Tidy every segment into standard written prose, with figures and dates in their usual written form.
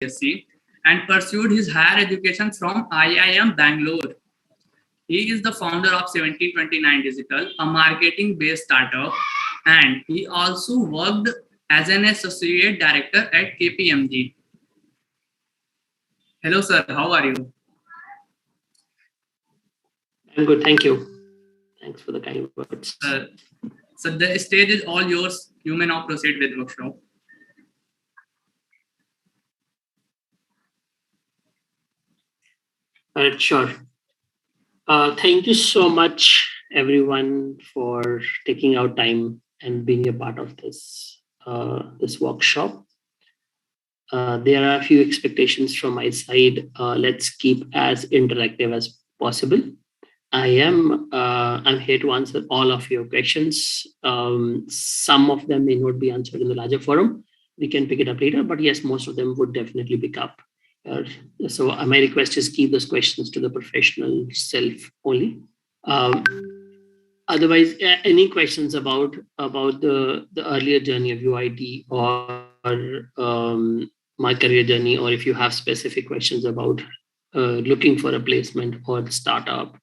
BSc and pursued his higher education from IIM Bangalore. He is the founder of 1729 Digital, a marketing-based startup, and he also worked as an associate director at KPMG. Hello, sir. How are you? I'm good. Thank you. Thanks for the kind words. So the stage is all yours. You may now proceed with workshop. All right, sure. Thank you so much, everyone, for taking out time and being a part of this this workshop. There are a few expectations from my side. Let's keep as interactive as possible. I'm here to answer all of your questions. Some of them may not be answered in the larger forum. We can pick it up later, but yes, most of them would definitely pick up. So my request is keep those questions to the professional self only. Otherwise, any questions about the earlier journey of UIT or my career journey, or if you have specific questions about looking for a placement or startup.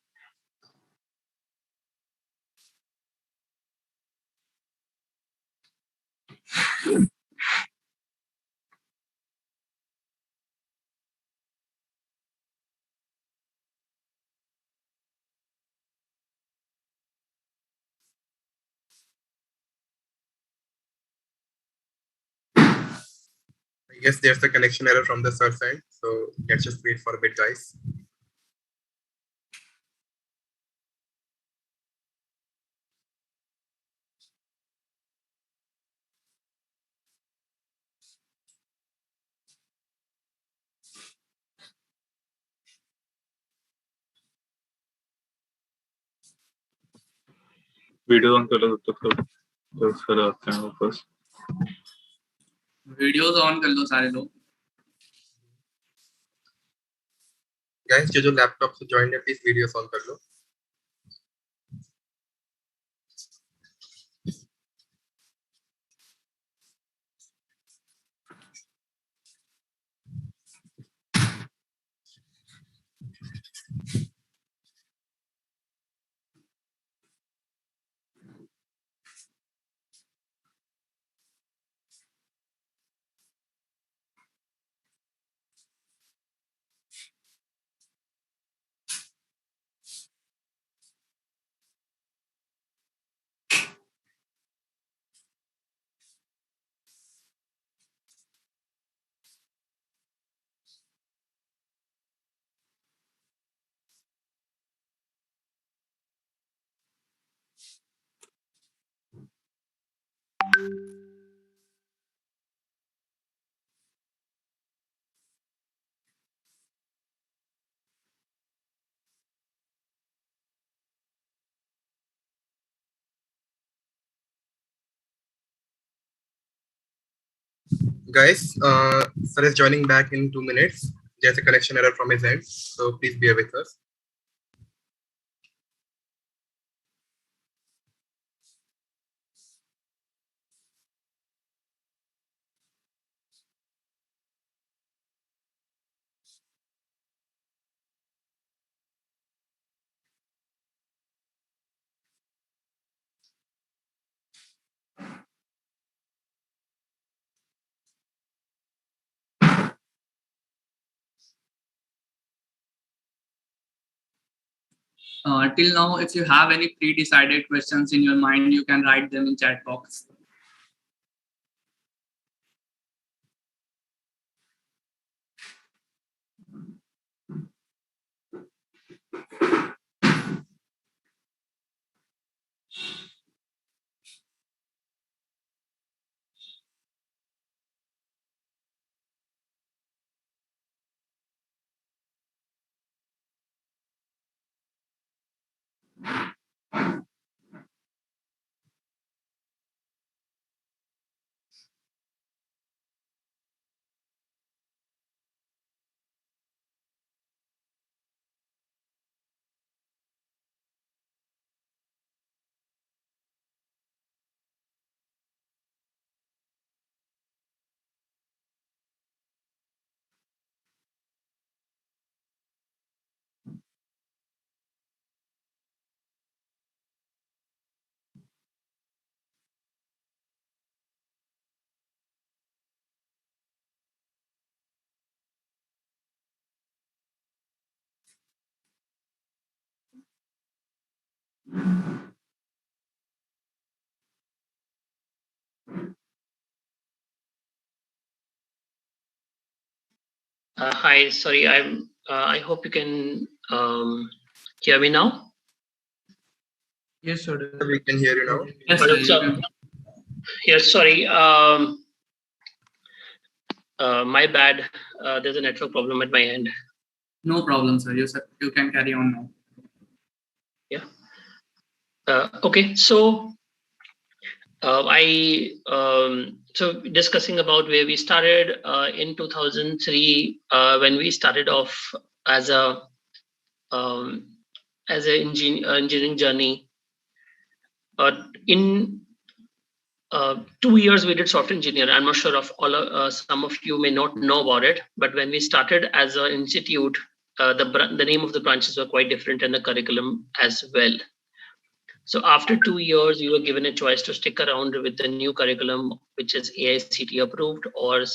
I guess there's a connection error from the server side, so let's just wait for a bit, guys. Video on करो तब तक तो फिर आते हैं वापस. Videos on कर लो सारे लोग. Guys, जो लैपटॉप से ज्वाइन है, प्लीज वीडियोस ऑन कर लो. Guys, sir is joining back in 2 minutes. There's a connection error from his end, so please bear with us. Till now, if you have any pre-decided questions in your mind, you can write them in chat box. Hi, sorry, I hope you can hear me now. Yes, sir. We can hear you now. Yes, sir. You can. Yes, sorry. My bad. There's a network problem at my end. No problem, sir. You can carry on now. Yeah. Okay. So so discussing about where we started in 2003 when we started off as a engineering journey. In 2 years we did software engineer. I'm not sure if some of you may not know about it, but when we started as an institute, the name of the branches were quite different and the curriculum as well. So after 2 years, you were given a choice to stick around with the new curriculum, which is AICTE approved, or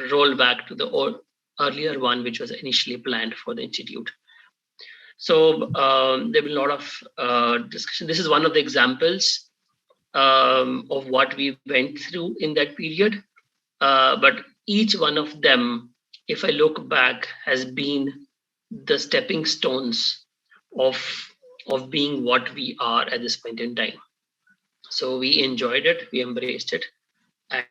roll back to the earlier one, which was initially planned for the institute. So there will be a lot of discussion. This is one of the examples of what we went through in that period. But each one of them, if I look back, has been the stepping stones of being what we are at this point in time. So we enjoyed it, we embraced it.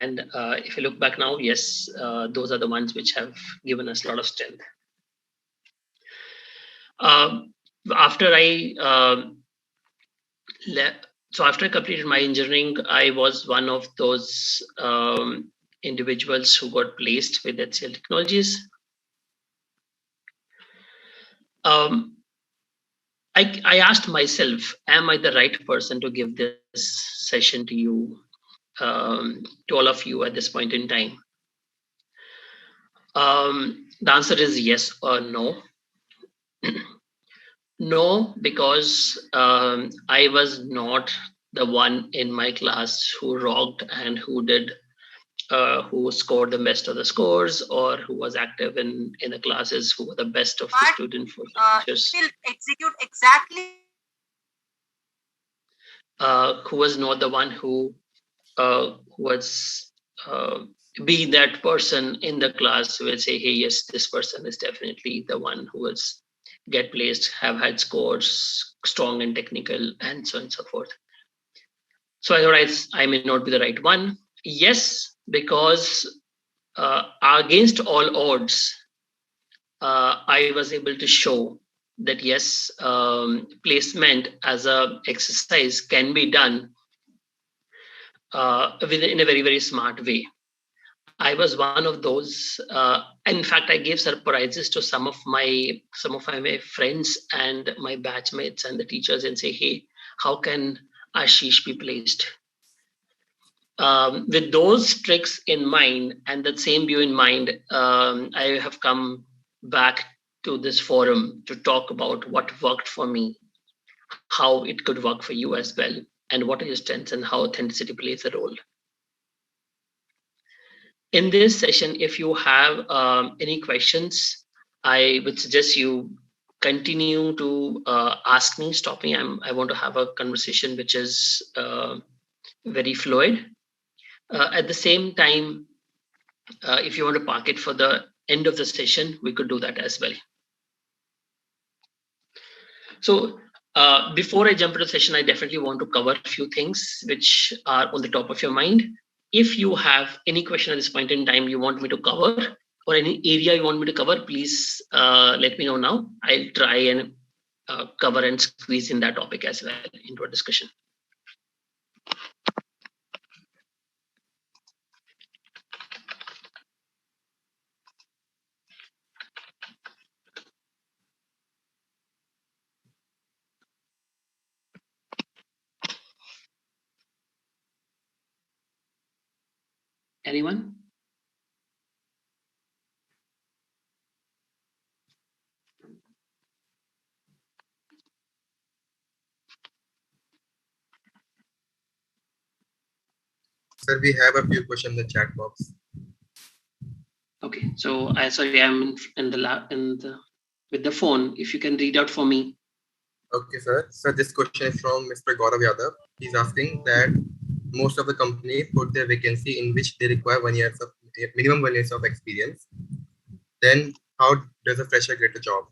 And if you look back now, yes, those are the ones which have given us a lot of strength. After I completed my engineering, I was one of those individuals who got placed with HCL Technologies. I asked myself, am I the right person to give this session to you, to all of you at this point in time? The answer is yes or no. No, because I was not the one in my class who rocked and who scored the best of the scores, or who was active in the classes, who were the best of the student for teachers. Will execute exactly. Who was not the one who was be that person in the class who will say, hey, yes, this person is definitely the one who was get placed, have had scores, strong and technical, and so on and so forth. So I thought I may not be the right one. Yes, because against all odds, I was able to show that yes, placement as a exercise can be done in a very, very smart way. I was one of those. In fact, I gave surprises to some of my friends and my batchmates and the teachers, and say, "Hey, how can Ashish be placed?" With those tricks in mind and that same view in mind, I have come back to this forum to talk about what worked for me, how it could work for you as well, and what are your strengths and how authenticity plays a role. In this session, if you have any questions, I would suggest you continue to ask me, stop me. I want to have a conversation which is very fluid. At the same time, if you want to park it for the end of the session, we could do that as well. So before I jump into the session, I definitely want to cover a few things which are on the top of your mind. If you have any question at this point in time you want me to cover, or any area you want me to cover, please let me know now. I'll try and cover and squeeze in that topic as well into a discussion. Anyone? Sir, we have a few questions in the chat box. Okay, so I'm in the lab with the phone. If you can read out for me. Okay, sir. So this question is from Mr. Gaurav Yadav. He's asking that most of the company put their vacancy in which they require minimum 1 year of experience. Then how does a fresher get a job?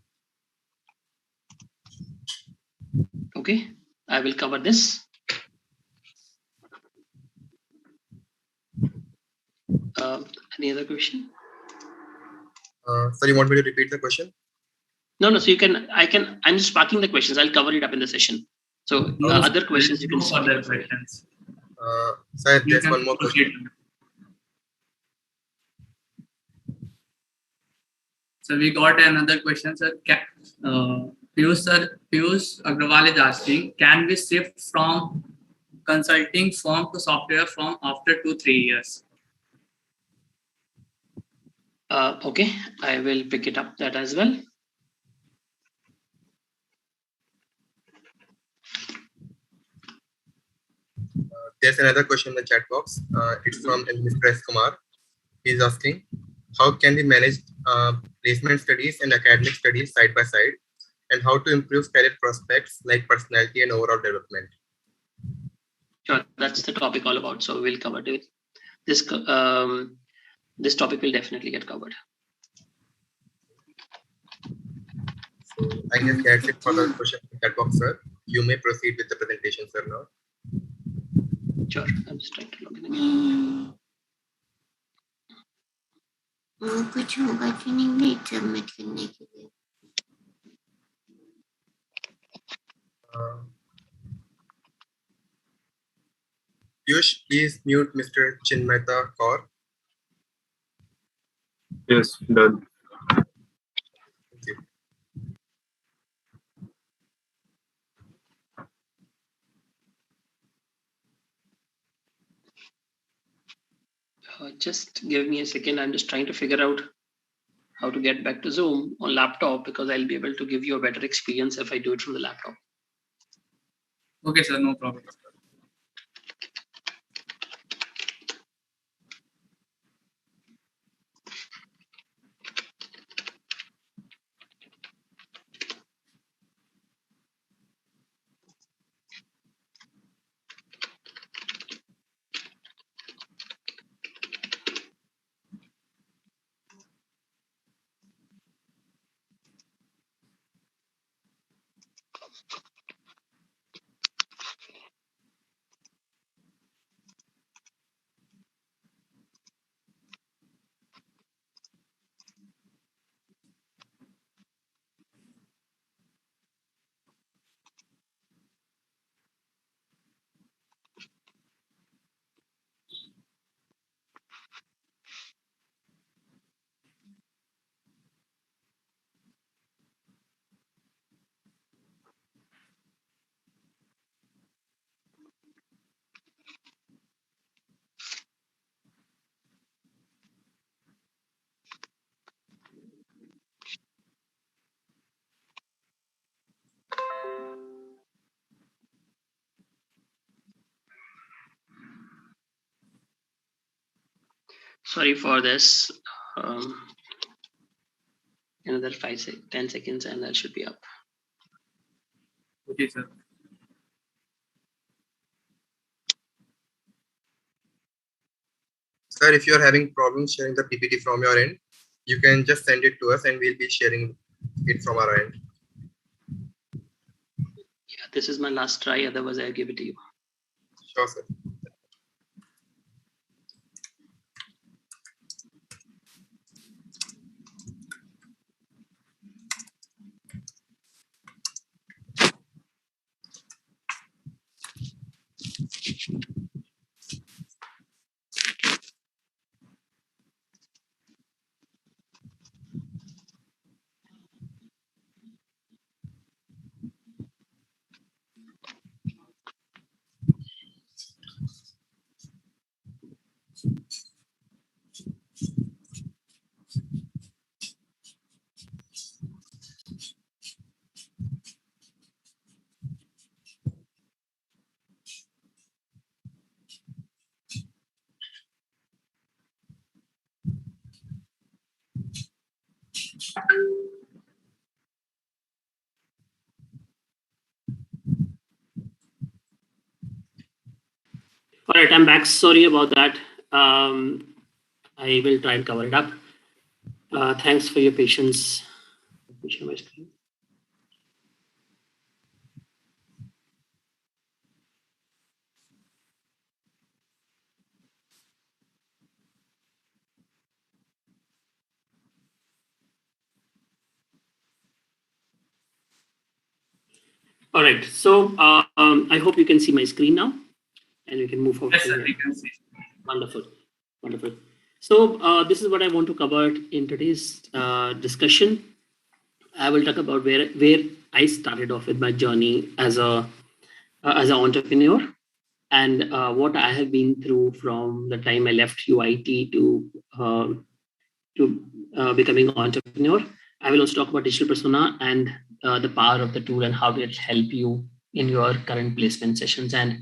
Okay, I will cover this. Any other question? Sir, you want me to repeat the question? No. So you can. I'm just parking the questions. I'll cover it up in the session. So other questions you can. No further questions. Sir, there's one more question. So we got another question, sir. Piyush Agrawal is asking, can we shift from consulting firm to software firm after 2-3 years? Okay, I will pick it up that as well. There's another question in the chat box. It's from Mr. S. Kumar. He's asking, how can we manage placement studies and academic studies side by side, and how to improve career prospects like personality and overall development? Sure, that's the topic all about. So we'll cover it. This topic will definitely get covered. So I guess that's it for the question in the chat box, sir. You may proceed with the presentation, sir, now. Sure, I'm just trying to log in again. कुछ होगा कि नहीं submit करने के लिए Piyush, please mute Mr. Chinmata Kaur. Yes, done. Thank you. Just give me a second. I'm just trying to figure out how to get back to Zoom on laptop, because I'll be able to give you a better experience if I do it from the laptop. Okay, sir, no problem. Sorry for this. Another 10 seconds and that should be up. Okay, sir. Sir, if you are having problems sharing the PPT from your end, you can just send it to us and we'll be sharing it from our end. Yeah, this is my last try. Otherwise, I'll give it to you. Sure, sir. All right, I'm back. Sorry about that. I will try and cover it up. Thanks for your patience. Let me share my screen. All right, so I hope you can see my screen now, and we can move forward. Yes, from sir, here. we can see. Wonderful, wonderful. So this is what I want to cover in today's discussion. I will talk about where I started off with my journey as an entrepreneur, and what I have been through from the time I left UIET to becoming an entrepreneur. I will also talk about digital persona and the power of the tool and how it help you in your current placement sessions. And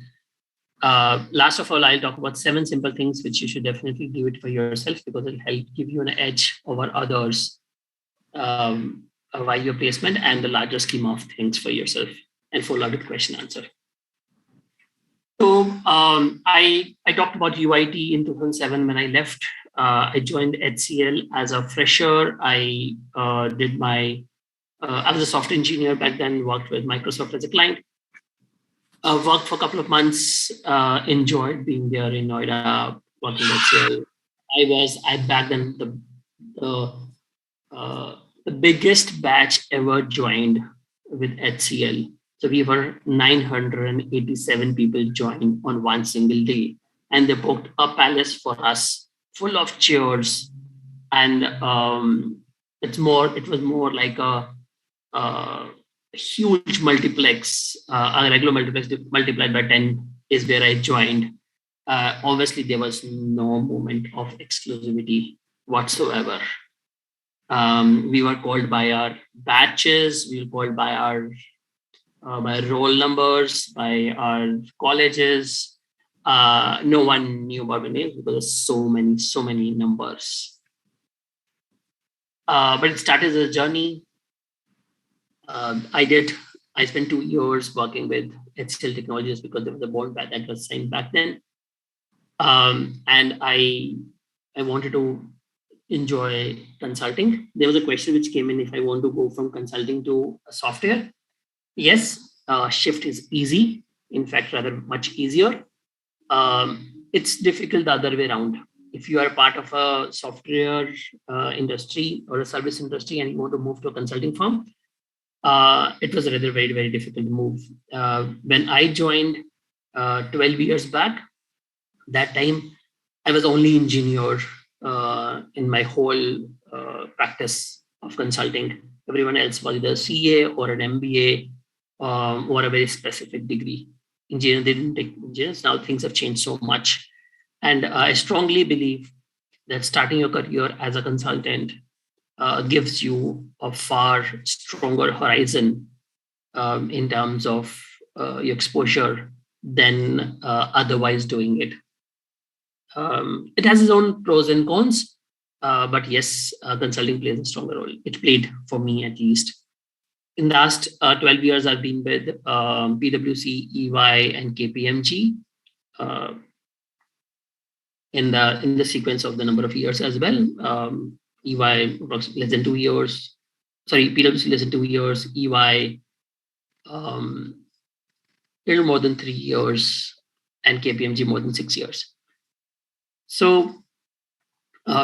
last of all, I'll talk about 7 simple things which you should definitely do it for yourself, because it'll help give you an edge over others while your placement and the larger scheme of things for yourself, and follow up with question answer. So I talked about UIT in 2007 when I left. I joined HCL as a fresher. I did my I was a software engineer back then. Worked with Microsoft as a client. Worked for a couple of months. Enjoyed being there in Noida, working at HCL. I back then the biggest batch ever joined with HCL. So we were 987 people joined on one single day, and they booked a palace for us, full of chairs, and it was more like a huge multiplex. A regular multiplex multiplied by 10 is where I joined. Obviously, there was no moment of exclusivity whatsoever. We were called by our batches, we were called by our by roll numbers, by our colleges. No one knew about my name because there's so many numbers. But it started as a journey. I spent 2 years working with HCL Technologies because there was a bond that was signed back then. And I wanted to enjoy consulting. There was a question which came in if I want to go from consulting to software. Yes, shift is easy. In fact, rather much easier. It's difficult the other way around. If you are part of a software industry or a service industry and you want to move to a consulting firm, it was rather very, very difficult to move. When I joined 12 years back, that time I was only engineer in my whole practice of consulting. Everyone else was either CA or an MBA or a very specific degree. Engineers didn't take engineers. Now things have changed so much. And I strongly believe that starting your career as a consultant gives you a far stronger horizon in terms of your exposure than otherwise doing it. It has its own pros and cons, but yes, consulting plays a stronger role. It played for me at least. In the last 12 years, I've been with PwC, EY, and KPMG in the sequence of the number of years as well. EY less than 2 years. Sorry, PwC less than 2 years. EY little more than 3 years, and KPMG more than 6 years. So,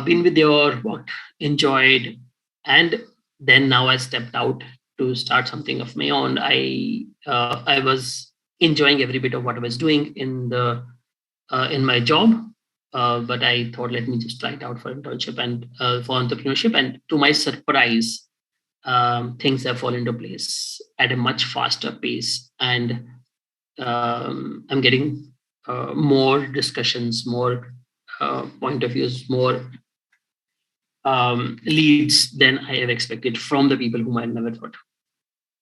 been with your work, enjoyed, and then now I stepped out to start something of my own. I was enjoying every bit of what I was doing in my job, but I thought, let me just try it out for internship and for entrepreneurship. And to my surprise, things have fallen into place at a much faster pace, and I'm getting more discussions, more point of views, more leads than I have expected from the people whom I never thought.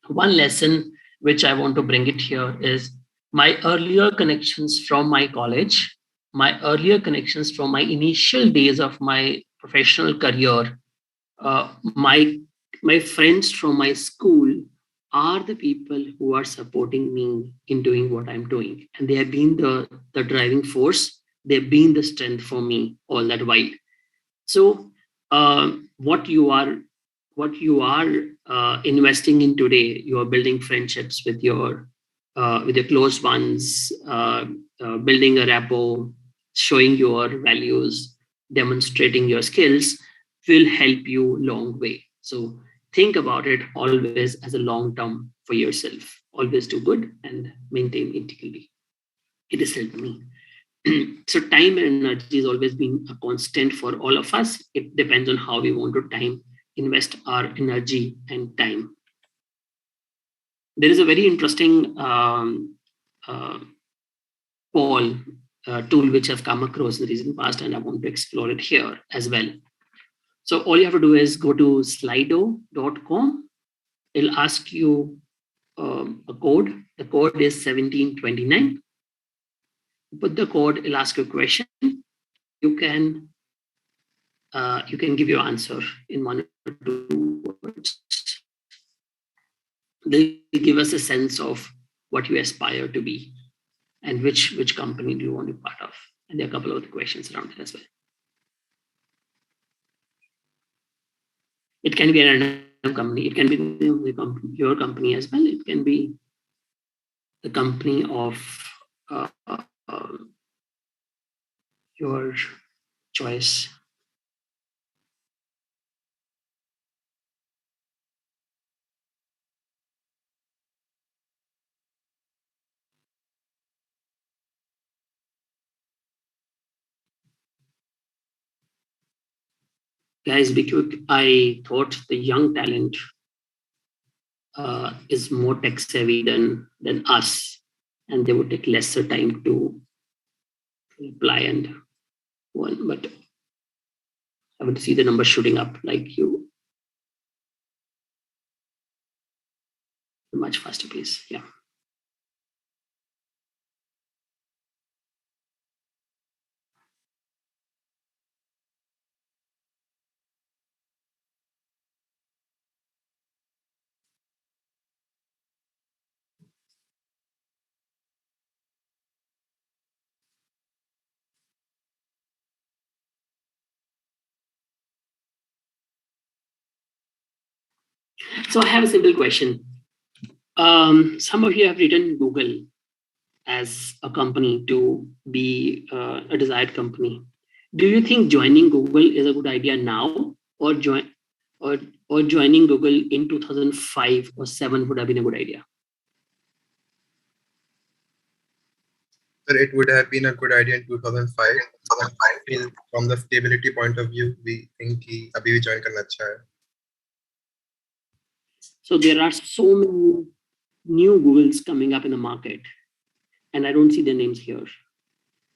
One lesson which I want to bring it here is my earlier connections from my college, my earlier connections from my initial days of my professional career, my friends from my school are the people who are supporting me in doing what I'm doing. And they have been the driving force. They've been the strength for me all that while. So what you are investing in today, you are building friendships with your close ones, building a rapport, showing your values, demonstrating your skills will help you long way. So think about it always as a long term for yourself. Always do good and maintain integrity. It has helped me. So time and energy has always been a constant for all of us. It depends on how we want to invest our energy and time. There is a very interesting uh, poll tool which I've come across in the recent past, and I want to explore it here as well. So all you have to do is go to slido.com. It'll ask you a code. The code is 1729. Put the code, it'll ask you a question. You can give your answer in 1 or 2 words. They give us a sense of what you aspire to be and which company do you want to be part of. And there are a couple of other questions around it as well. It can be an random company. It can be your company as well. It can be the company of your choice. Guys, be quick. I thought the young talent is more tech savvy than us, and they would take lesser time to reply and one. But I would see the number shooting up like you, much faster pace. Yeah. So I have a simple question. Some of you have written Google as a company to be a desired company. Do you think joining Google is a good idea now, or joining Google in 2005 or 7 would have been a good idea? Sir, it would have been a good idea in 2005. From the stability point of view, we think कि अभी भी join करना अच्छा है. So there are so many new Googles coming up in the market, and I don't see their names here,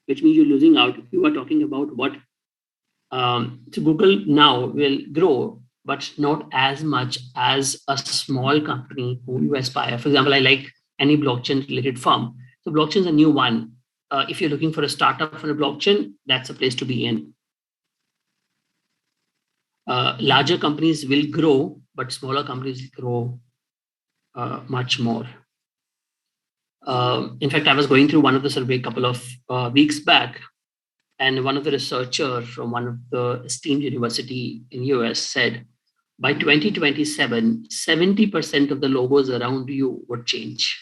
which means you're losing out. You are talking about what? So Google now will grow, but not as much as a small company who you aspire. For example, I like any blockchain related firm. So blockchain is a new one. If you're looking for a startup for a blockchain, that's a place to be in. Larger companies will grow, but smaller companies grow much more. In fact, I was going through one of the survey a couple of weeks back, and one of the researchers from one of the esteemed university in US said, by 2027, 70% of the logos around you would change.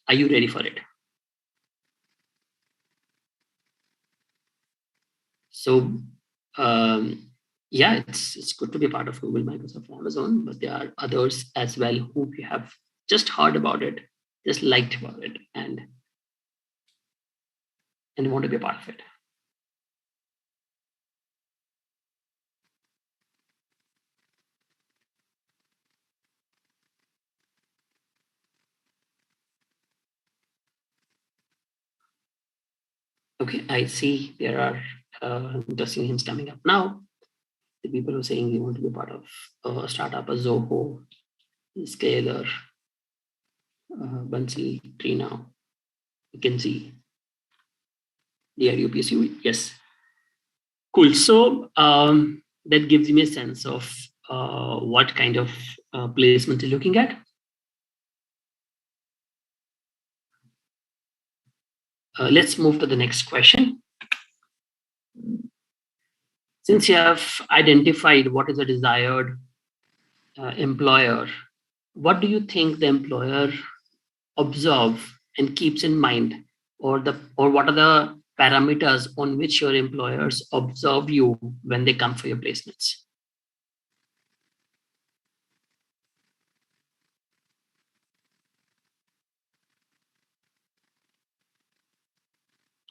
Are you ready for it? So, yeah, it's good to be a part of Google, Microsoft, Amazon, but there are others as well who you have just heard about it, just liked about it, and want to be a part of it. Okay, I see there are interesting hints coming up now. The people who are saying they want to be part of a startup, a Zoho, Scalar, Bunsi, Trina, you can see DRUPSU. Yes, cool. So that gives me a sense of what kind of placement you're looking at. Let's move to the next question. Since you have identified what is a desired employer, what do you think the employer observe and keeps in mind, or what are the parameters on which your employers observe you when they come for your placements?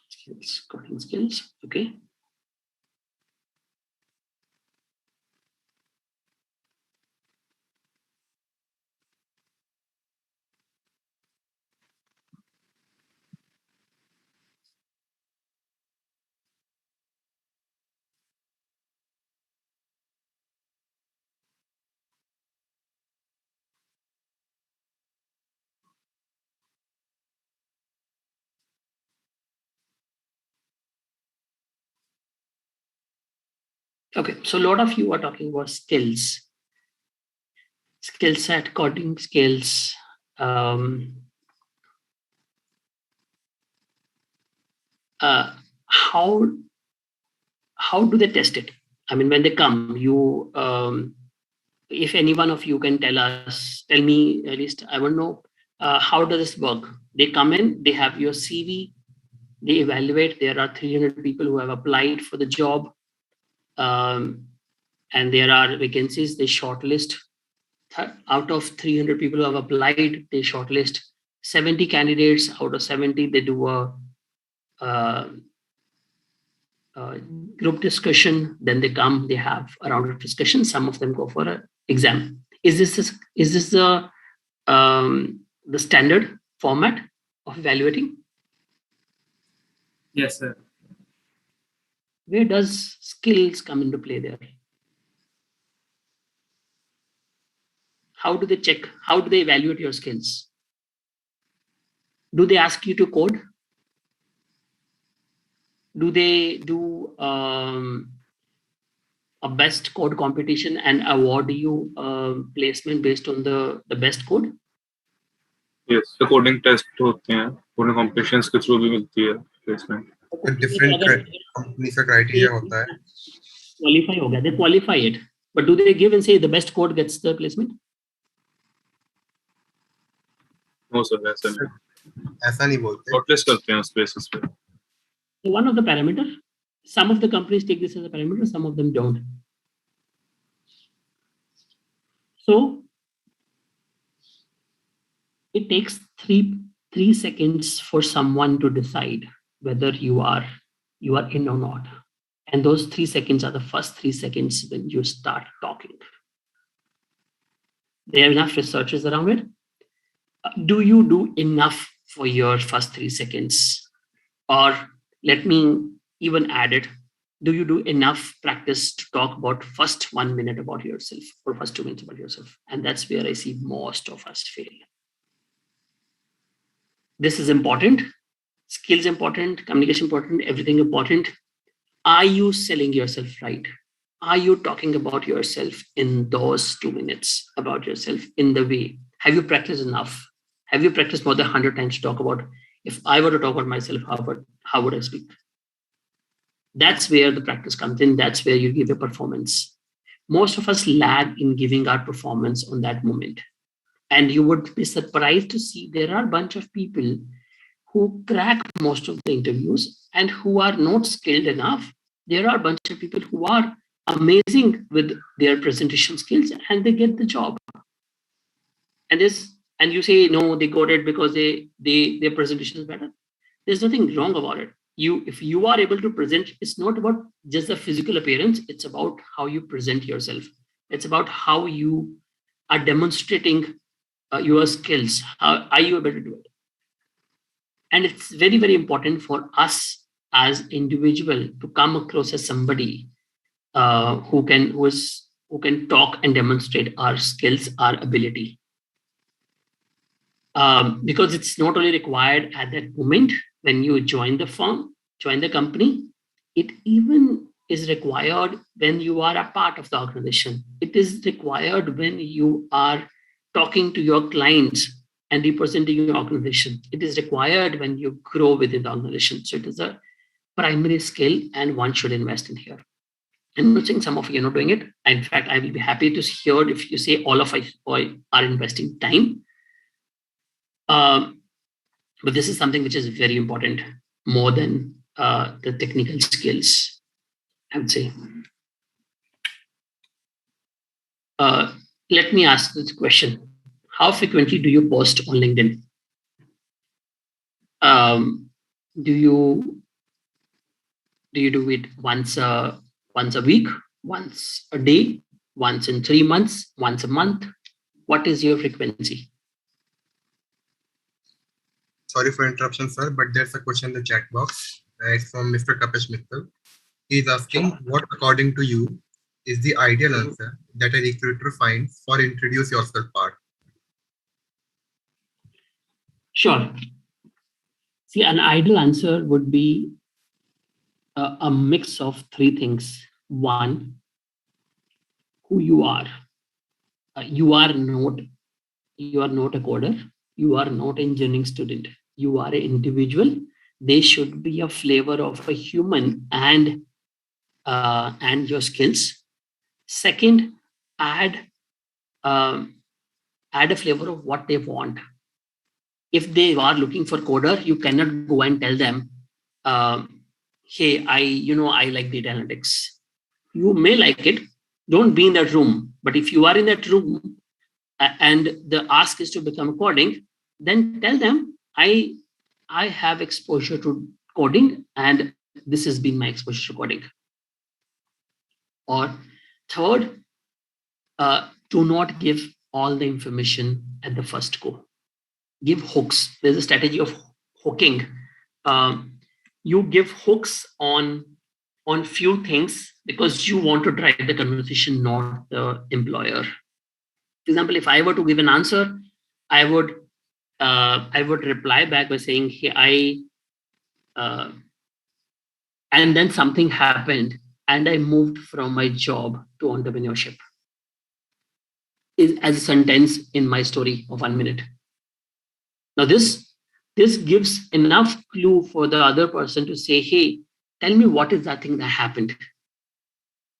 Skills, coding skills, okay. Okay, so a lot of you are talking about skills, skill set, coding skills. How do they test it? I mean, when they come, you, if any one of you can tell me at least, I want to know how does this work? They come in, they have your CV, they evaluate. There are 300 people who have applied for the job, and there are vacancies. They shortlist. Out of 300 people who have applied, they shortlist 70 candidates. Out of 70, they do a group discussion. Then they come, they have a round of discussion. Some of them go for an exam. Is this the standard format of evaluating? Yes, sir. Where does skills come into play there? How do they check? How do they evaluate your skills? Do they ask you to code? Do they do a best code competition and award you placement based on the best code? Yes, the coding test होते हैं, coding competitions के through भी मिलती है placement. Different companies का criteria होता है. Qualify हो गया, they qualify it, but do they give and say the best code gets the placement? No sir, ऐसा नहीं. ऐसा नहीं बोलते. Shortlist करते हैं उस basis पे. So one of the parameters, some of the companies take this as a parameter, some of them don't. So it takes three seconds for someone to decide whether you are in or not. And those 3 seconds are the first 3 seconds when you start talking. There are enough researchers around it. Do you do enough for your first 3 seconds? Or let me even add it. Do you do enough practice to talk about first 1 minute about yourself or first 2 minutes about yourself? And that's where I see most of us fail. This is important. Skills important, communication important, everything important. Are you selling yourself right? Are you talking about yourself in those 2 minutes about yourself in the way? Have you practiced enough? Have you practiced more than 100 times to talk about, if I were to talk about myself, how would I speak? That's where the practice comes in. That's where you give a performance. Most of us lag in giving our performance on that moment. And you would be surprised to see there are a bunch of people who crack most of the interviews and who are not skilled enough. There are a bunch of people who are amazing with their presentation skills and they get the job. And you say, no, they got it because their presentation is better. There's nothing wrong about it. If you are able to present, it's not about just the physical appearance. It's about how you present yourself. It's about how you are demonstrating your skills. How are you able to do it? And it's very, very important for us as individual to come across as somebody who can talk and demonstrate our skills, our ability. Because it's not only required at that moment when you join the firm, join the company, it even is required when you are a part of the organization. It is required when you are talking to your clients and representing your organization. It is required when you grow within the organization. So it is a primary skill, and one should invest in here. I'm not saying some of you are not doing it. In fact, I will be happy to hear if you say all of us are investing time. But this is something which is very important, more than the technical skills, I would say. Let me ask this question. How frequently do you post on LinkedIn? Do you do it once a week, once a day, once in 3 months, once a month? What is your frequency? Sorry for interruption, sir, but there's a question in the chat box. It's from Mr. Kapesh Mittal. He's asking, what according to you is the ideal answer that a recruiter finds for introduce yourself part? Sure. See, an ideal answer would be a mix of 3 things. 1, who you are. You are not a coder. You are not an engineering student. You are an individual. They should be a flavor of a human and your skills. Second, add a flavor of what they want. If they are looking for coder, you cannot go and tell them, hey, I like data analytics. You may like it. Don't be in that room. But if you are in that room and the ask is to become coding, then tell them, I have exposure to coding, and this has been my exposure to coding. Or third, do not give all the information at the first go. Give hooks. There's a strategy of hooking. You give hooks on few things because you want to drive the conversation, not the employer. For example, if I were to give an answer, I would reply back by saying, hey, and then something happened and I moved from my job to entrepreneurship. Is as a sentence in my story of 1 minute. Now this gives enough clue for the other person to say, hey, tell me what is that thing that happened.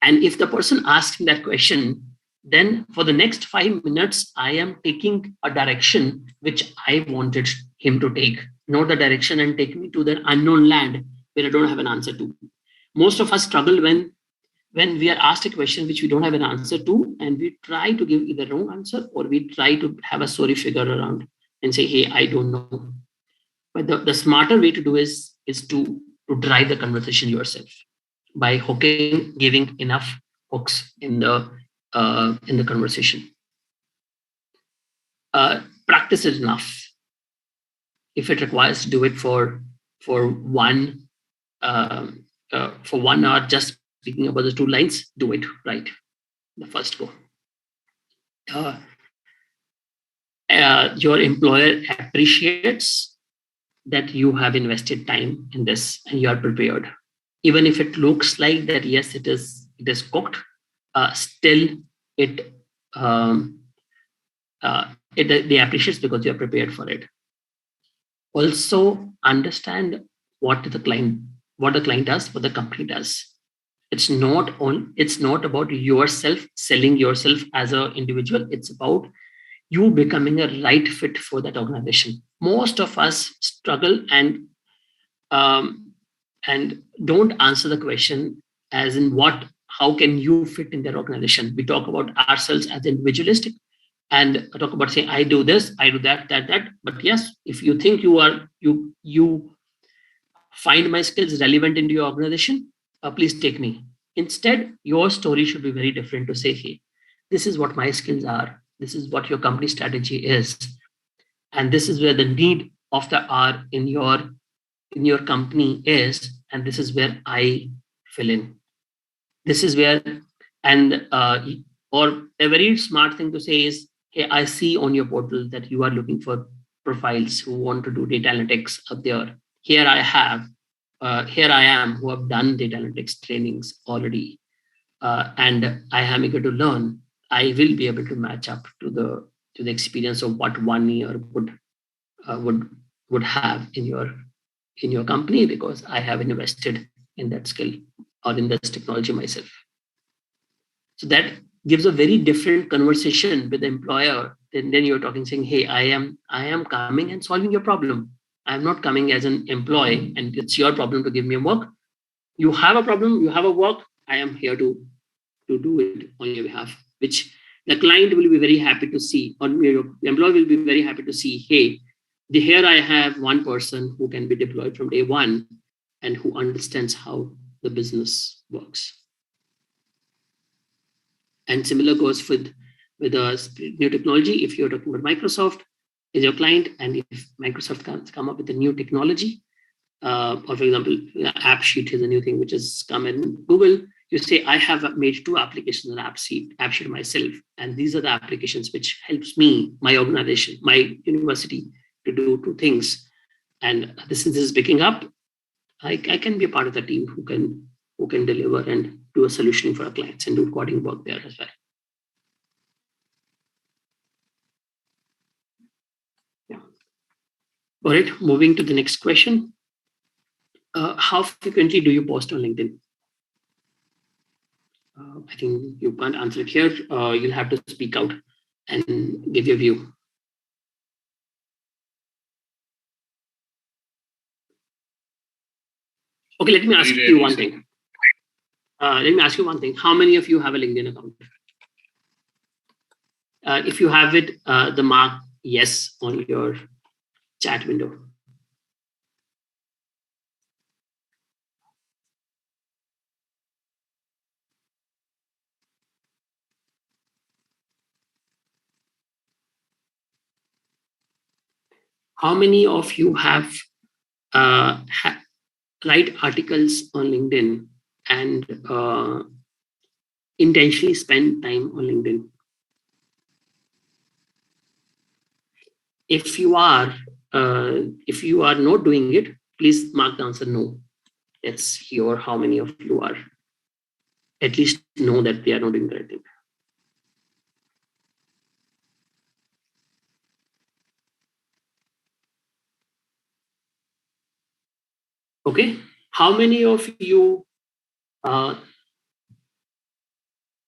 And if the person asks me that question, then for the next 5 minutes, I am taking a direction which I wanted him to take, not the direction and take me to the unknown land where I don't have an answer to. Most of us struggle when we are asked a question which we don't have an answer to, and we try to give either wrong answer or we try to have a story figure around and say, hey, I don't know. But the smarter way to do is to drive the conversation yourself by hooking, giving enough hooks in the conversation. Practice is enough. If it requires to do it for 1 hour, just speaking about the 2 lines, do it right the first go. Your employer appreciates that you have invested time in this and you are prepared. Even if it looks like that, yes, it is cooked, still they appreciate because you are prepared for it. Also understand what the client does, what the company does. It's not about yourself selling yourself as an individual. It's about you becoming a right fit for that organization. Most of us struggle and don't answer the question as in how can you fit in their organization. We talk about ourselves as individualistic and talk about saying, I do this, I do that. But yes, if you think you find my skills relevant into your organization, please take me. Instead, your story should be very different to say, hey, this is what my skills are. This is what your company strategy is. And this is where the need of the hour in your company is. And this is where I fill in. This is where, or a very smart thing to say is, hey, I see on your portal that you are looking for profiles who want to do data analytics up there. Here I am who have done data analytics trainings already. And I am eager to learn. I will be able to match up to to the experience of what 1 year would have in your company, because I have invested in that skill or in this technology myself. So that gives a very different conversation with the employer. Then you're talking saying, hey, I am coming and solving your problem. I'm not coming as an employee and it's your problem to give me a work. You have a problem, you have a work, I am here to do it on your behalf, which the client will be very happy to see, or your employee will be very happy to see, hey, here I have one person who can be deployed from day one and who understands how the business works. And similar goes with a new technology. If you're talking about Microsoft is your client, and if Microsoft can come up with a new technology, or for example, AppSheet is a new thing which has come in Google, you say, I have made 2 applications on AppSheet myself, and these are the applications which helps me, my organization, my university to do 2 things. And this is picking up. I can be a part of the team who can deliver and do a solution for our clients and do coding work there as well. Yeah. All right, moving to the next question. How frequently do you post on LinkedIn? I think you can't answer it here. You'll have to speak out and give your view. Okay, let me ask you one thing. How many of you have a LinkedIn account? If you have it, the mark yes on your chat window. How many of you have write articles on LinkedIn and intentionally spend time on LinkedIn? If you are not doing it, please mark the answer no. Let's hear how many of you are at least know that they are not doing the right thing. Okay, how many of you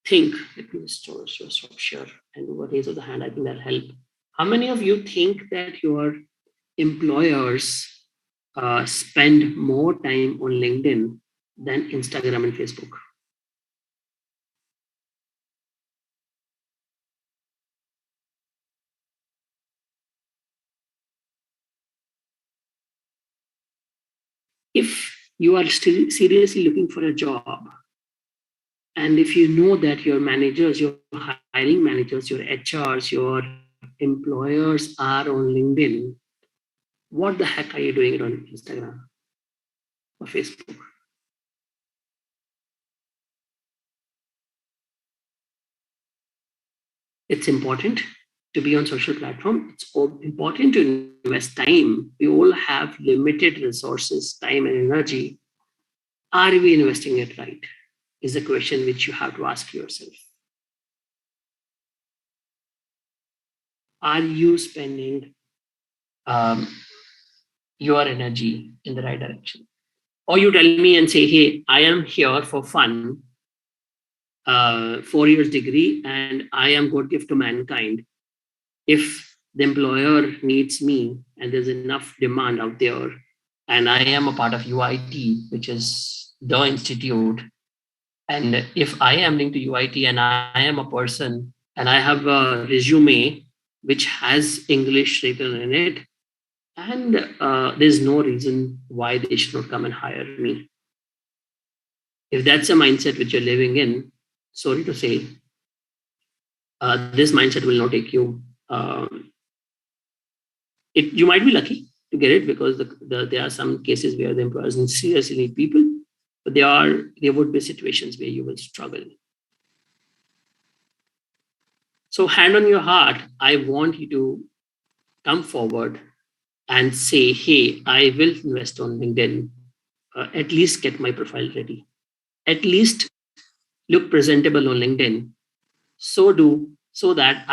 think, let me stop share and do a raise of the hand, I think that'll help. How many of you think that your employers spend more time on LinkedIn than Instagram and Facebook? If you are still seriously looking for a job, and if you know that your managers, your hiring managers, your HRs, your employers are on LinkedIn, what the heck are you doing it on Instagram or Facebook? It's important to be on social platform. It's important to invest time. We all have limited resources, time and energy. Are we investing it right? Is a question which you have to ask yourself. Are you spending your energy in the right direction? Or you tell me and say, hey, I am here for fun, 4 years degree, and I am God gift to mankind. If the employer needs me and there's enough demand out there, and I am a part of UIET, which is the institute, and if I am linked to UIET and I am a person and I have a resume which has English written in it, and there's no reason why they should not come and hire me. If that's a mindset which you're living in, sorry to say, this mindset will not take you. You might be lucky to get it, because there are some cases where the employers seriously need people, but there would be situations where you will struggle. So hand on your heart, I want you to come forward and say, hey, I will invest on LinkedIn, at least get my profile ready, at least look presentable on LinkedIn. So do so that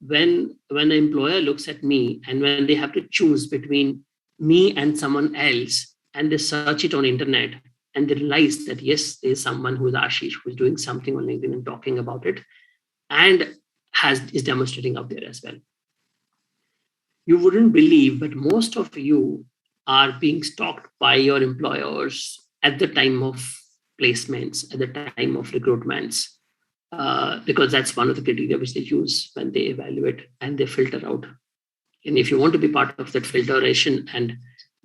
when the employer looks at me and when they have to choose between me and someone else, and they search it on internet and they realize that yes, there's someone who is Ashish who's doing something on LinkedIn and talking about it and is demonstrating out there as well. You wouldn't believe, but most of you are being stalked by your employers at the time of placements, at the time of recruitments, because that's one of the criteria which they use when they evaluate and they filter out. And if you want to be part of that filtration and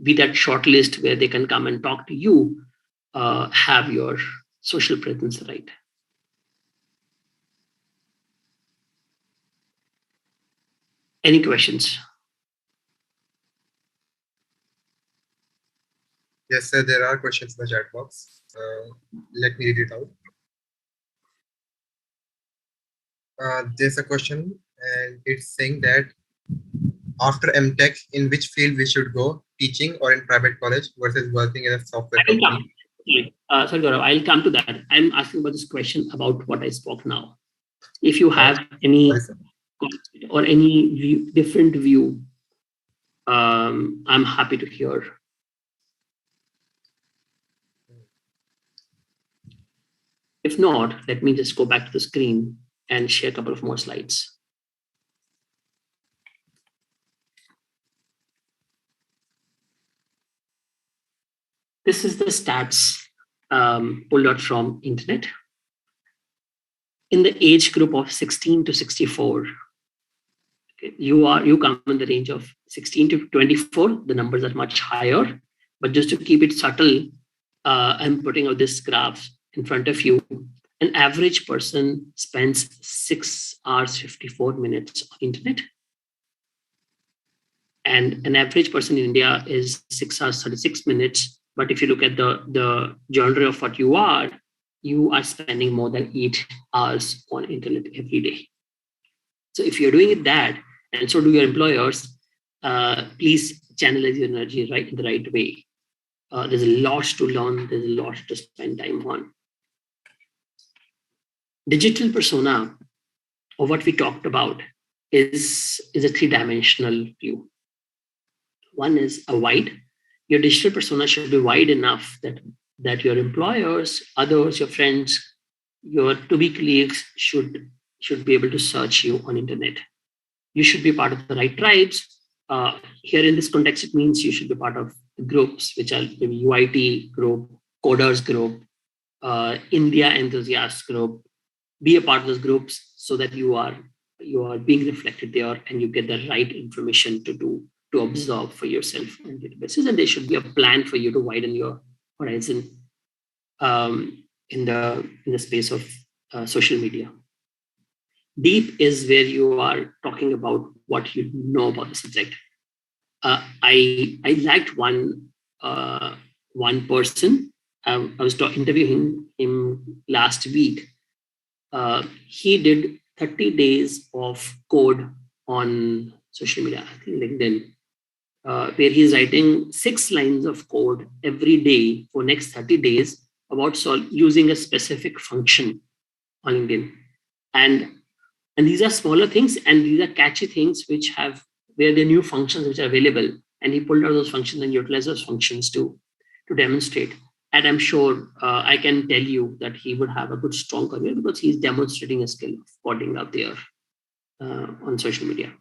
be that short list where they can come and talk to you, have your social presence right. Any questions? Yes, sir, there are questions in the chat box. Let me read it out. There's a question, and it's saying that after MTech, in which field we should go, teaching or in private college versus working in a software company? Sorry, Gaurav, I'll come to that. I'm asking about this question about what I spoke now. If you have any or any different view, I'm happy to hear. If not, let me just go back to the screen and share a couple of more slides. This is the stats pulled out from internet. In the age group of 16 to 64, okay, you come in the range of 16 to 24. The numbers are much higher, but just to keep it subtle, I'm putting out this graph in front of you. An average person spends 6 hours 54 minutes on internet, and an average person in India is 6 hours 36 minutes. But if you look at the genre of what you are spending more than 8 hours on internet every day. So if you're doing it that, and so do your employers, please channelize your energy right in the right way. There's a lot to learn. There's a lot to spend time on. Digital persona, or what we talked about, is a 3-dimensional view. One is a wide. Your digital persona should be wide enough that your employers, others, your friends, your to-be colleagues should be able to search you on internet. You should be part of the right tribes. Here in this context, it means you should be part of the groups, which are maybe UIET group, coders group, India enthusiast group. Be a part of those groups so that you are being reflected there and you get the right information to observe for yourself on daily basis. And there should be a plan for you to widen your horizon in the space of social media. Deep is where you are talking about what you know about the subject. I liked one person. I was interviewing him last week. He did 30 days of code on social media, I think LinkedIn, where he's writing 6 lines of code every day for next 30 days about using a specific function on LinkedIn. And these are smaller things, and these are catchy things where the new functions which are available. And he pulled out those functions and utilized those functions to demonstrate. And I'm sure I can tell you that he would have a good, strong career because he's demonstrating a skill of coding out there on social media.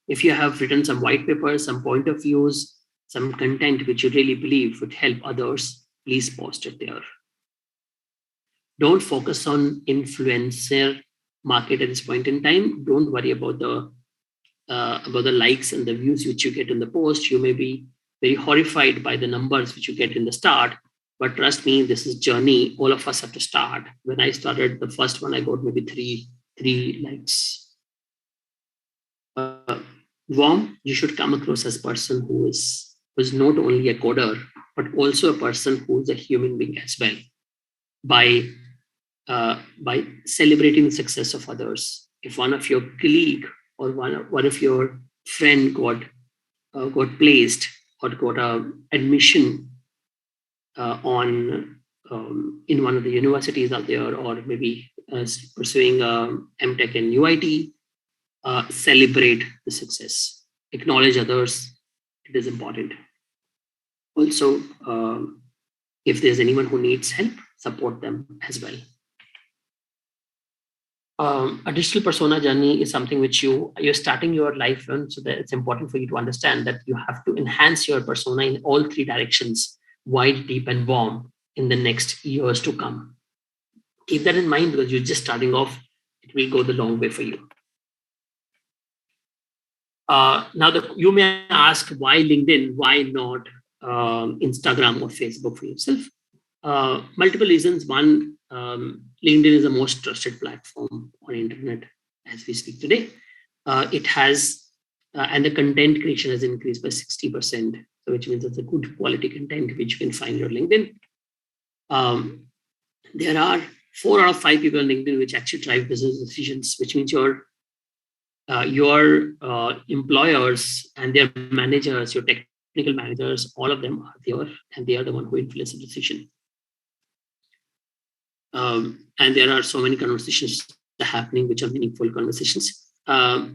If you have written some white papers, some point of views, some content which you really believe would help others, please post it there. Don't focus on influencer market at this point in time. Don't worry about the likes and the views which you get in the post. You may be very horrified by the numbers which you get in the start, but trust me, this is journey. All of us have to start. When I started, the first one I got maybe three likes. Warm, you should come across as a person who is not only a coder, but also a person who is a human being as well. By celebrating the success of others. If one of your colleague or one of your friend got placed or got an admission in one of the universities out there, or maybe pursuing MTech in UIET, celebrate the success, acknowledge others. It is important. Also, if there's anyone who needs help, support them as well. A digital persona journey is something which you're starting your life on, so that it's important for you to understand that you have to enhance your persona in all three directions, wide, deep, and warm, in the next years to come. Keep that in mind, because you're just starting off. It will go the long way for you. Now, you may ask, why LinkedIn? Why not Instagram or Facebook for yourself? Multiple reasons. One, LinkedIn is the most trusted platform on internet as we speak today. It has, and the content creation has increased by 60%, so which means it's a good quality content which you can find on LinkedIn. There are 4 out of 5 people on LinkedIn which actually drive business decisions, which means your employers and their managers, your technical managers, all of them are there, and they are the one who influence the decision. And there are so many conversations happening which are meaningful conversations. I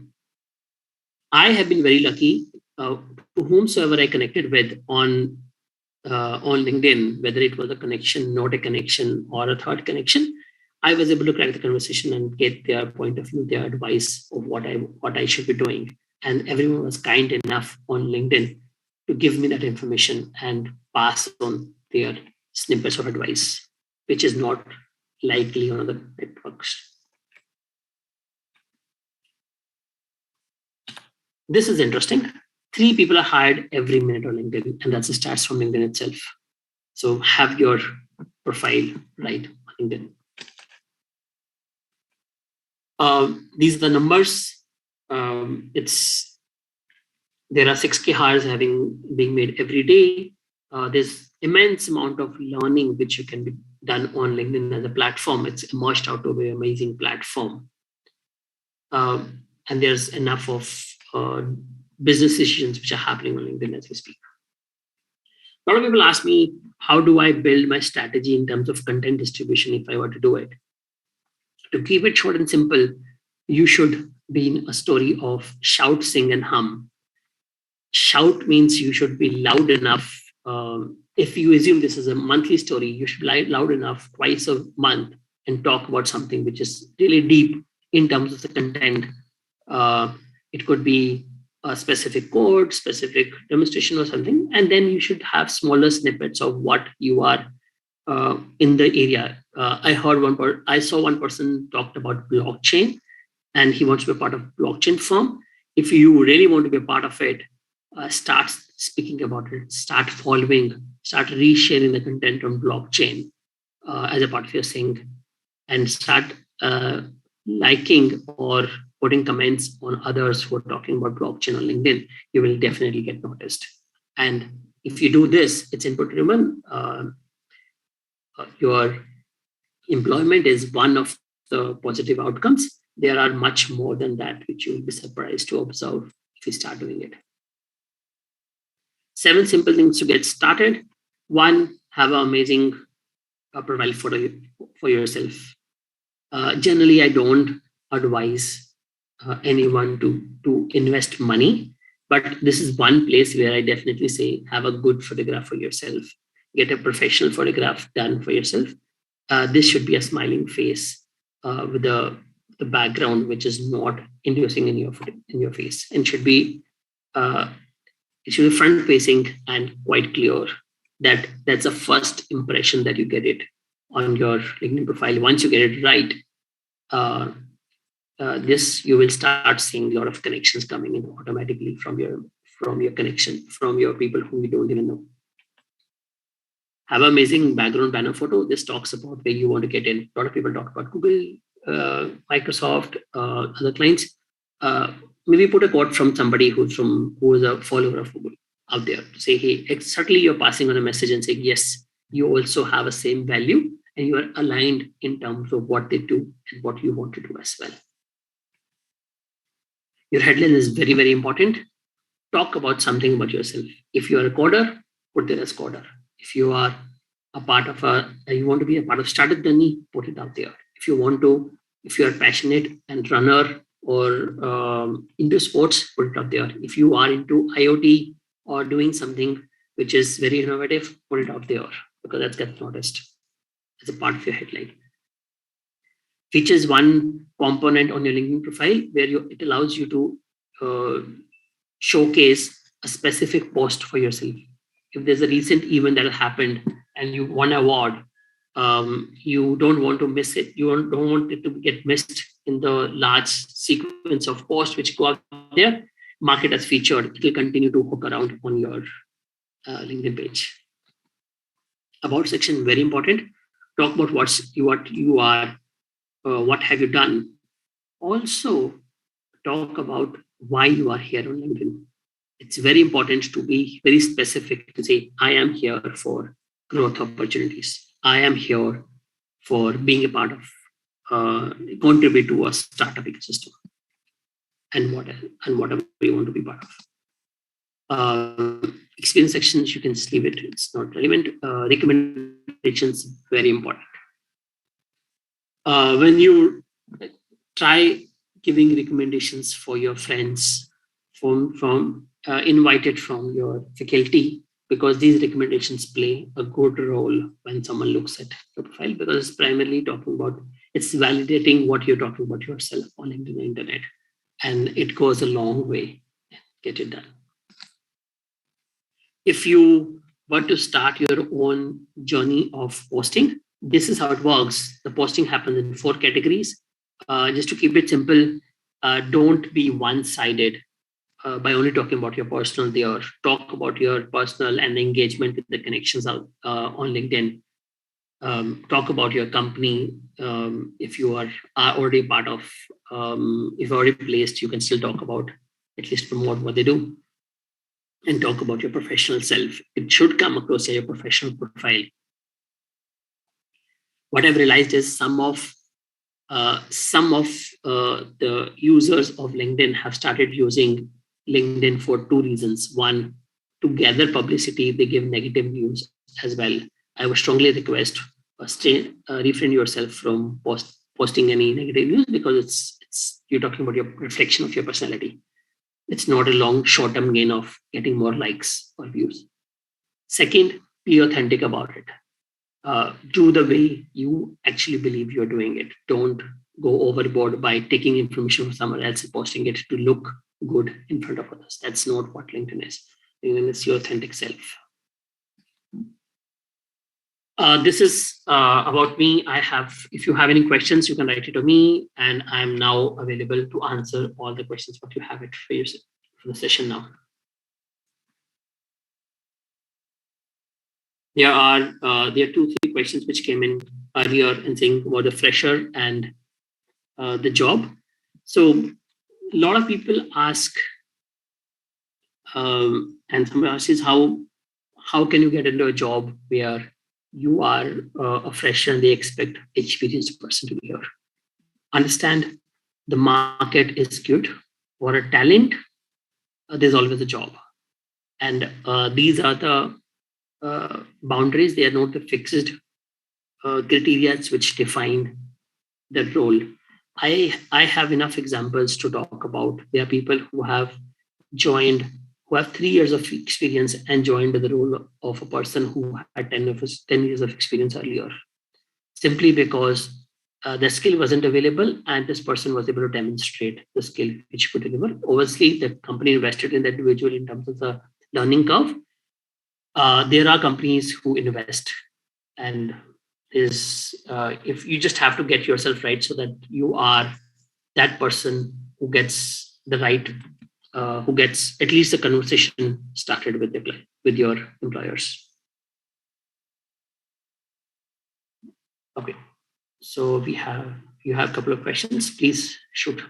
have been very lucky. To whomsoever I connected with on LinkedIn, whether it was a connection, not a connection, or a third connection, I was able to crack the conversation and get their point of view, their advice of what I should be doing. And everyone was kind enough on LinkedIn to give me that information and pass on their snippets of advice, which is not likely on other networks. This is interesting. 3 people are hired every minute on LinkedIn, and that's the stats from LinkedIn itself. So have your profile right on LinkedIn. These are the numbers. There are 6K hires being made every day. There's immense amount of learning which you can be done on LinkedIn as a platform. It's emerged out of an amazing platform. And there's enough of business decisions which are happening on LinkedIn as we speak. A lot of people ask me, how do I build my strategy in terms of content distribution if I were to do it? To keep it short and simple, you should be in a story of shout, sing, and hum. Shout means you should be loud enough. If you assume this is a monthly story, you should be loud enough twice a month and talk about something which is really deep in terms of the content. It could be a specific code, specific demonstration or something, and then you should have smaller snippets of what you are in the area. I saw one person talked about blockchain, and he wants to be a part of blockchain firm. If you really want to be a part of it, start speaking about it, start following, start resharing the content on blockchain as a part of your thing, and start liking or putting comments on others who are talking about blockchain on LinkedIn. You will definitely get noticed. And if you do this, it's important to remember your employment is one of the positive outcomes. There are much more than that, which you will be surprised to observe if you start doing it. 7 simple things to get started. 1, have an amazing profile photo for yourself. Generally, I don't advise anyone to invest money, but this is one place where I definitely say have a good photograph for yourself. Get a professional photograph done for yourself. This should be a smiling face with the background which is not inducing in your face, and should be it should be front facing and quite clear. That's the first impression that you get it on your LinkedIn profile. Once you get it right, this you will start seeing a lot of connections coming in automatically from your connection, from your people whom you don't even know. Have an amazing background banner photo. This talks about where you want to get in. A lot of people talk about Google, Microsoft, other clients. Maybe put a quote from somebody who is a follower of Google out there. Say, hey, certainly you're passing on a message and saying, yes, you also have a same value and you are aligned in terms of what they do and what you want to do as well. Your headline is very, very important. Talk about something about yourself. If you are a coder, put there as coder. If you are a part of you want to be a part of startup journey, put it out there. If you are passionate and runner or into sports, put it up there. If you are into IoT or doing something which is very innovative, put it out there because that gets noticed as a part of your headline. Features one component on your LinkedIn profile where it allows you to showcase a specific post for yourself. If there's a recent event that happened and you won an award, you don't want to miss it. You don't want it to get missed in the large sequence of posts which go out there. Mark it as featured. It will continue to hook around on your LinkedIn page. About section, very important. Talk about what you are, what have you done. Also, talk about why you are here on LinkedIn. It's very important to be very specific to say, I am here for growth opportunities. I am here for being a part of, contribute to a startup ecosystem and whatever you want to be part of. Experience sections, you can just leave it. It's not relevant. Recommendations, very important. When you try giving recommendations for your friends from invited from your faculty, because these recommendations play a good role when someone looks at your profile, because it's primarily it's validating what you're talking about yourself on the internet, and it goes a long way. Get it done. If you were to start your own journey of posting, this is how it works. The posting happens in 4 categories. Just to keep it simple, don't be one-sided by only talking about your personal there. Talk about your personal and engagement with the connections out on LinkedIn. Talk about your company. If you are already part of, if you're already placed, you can still talk about, at least promote what they do. And talk about your professional self. It should come across your professional profile. What I've realized is some of the users of LinkedIn have started using LinkedIn for 2 reasons. One, to gather publicity. They give negative news as well. I would strongly request refrain yourself from posting any negative news, because it's you're talking about your reflection of your personality. It's not a long short-term gain of getting more likes or views. Second, be authentic about it. Do the way you actually believe you're doing it. Don't go overboard by taking information from someone else and posting it to look good in front of others. That's not what LinkedIn is. LinkedIn is your authentic self. This is about me. If you have any questions, you can write it to me, and I'm now available to answer all the questions what you have it for yourself for the session now. There are 2-3 questions which came in earlier and saying about the fresher and the job. So a lot of people ask, and someone asks, how can you get into a job where you are a fresher and they expect experienced person to be here? Understand the market is good. For a talent, there's always a job. And these are the boundaries. They are not the fixed criteria which define the role. I have enough examples to talk about. There are people who have 3 years of experience and joined the role of a person who had 10 years of experience earlier, simply because the skill wasn't available and this person was able to demonstrate the skill which he could deliver. Obviously, the company invested in the individual in terms of the learning curve. There are companies who invest, and if you just have to get yourself right so that you are that person who gets the right, who gets at least the conversation started with your employers. Okay, so you have a couple of questions. Please shoot.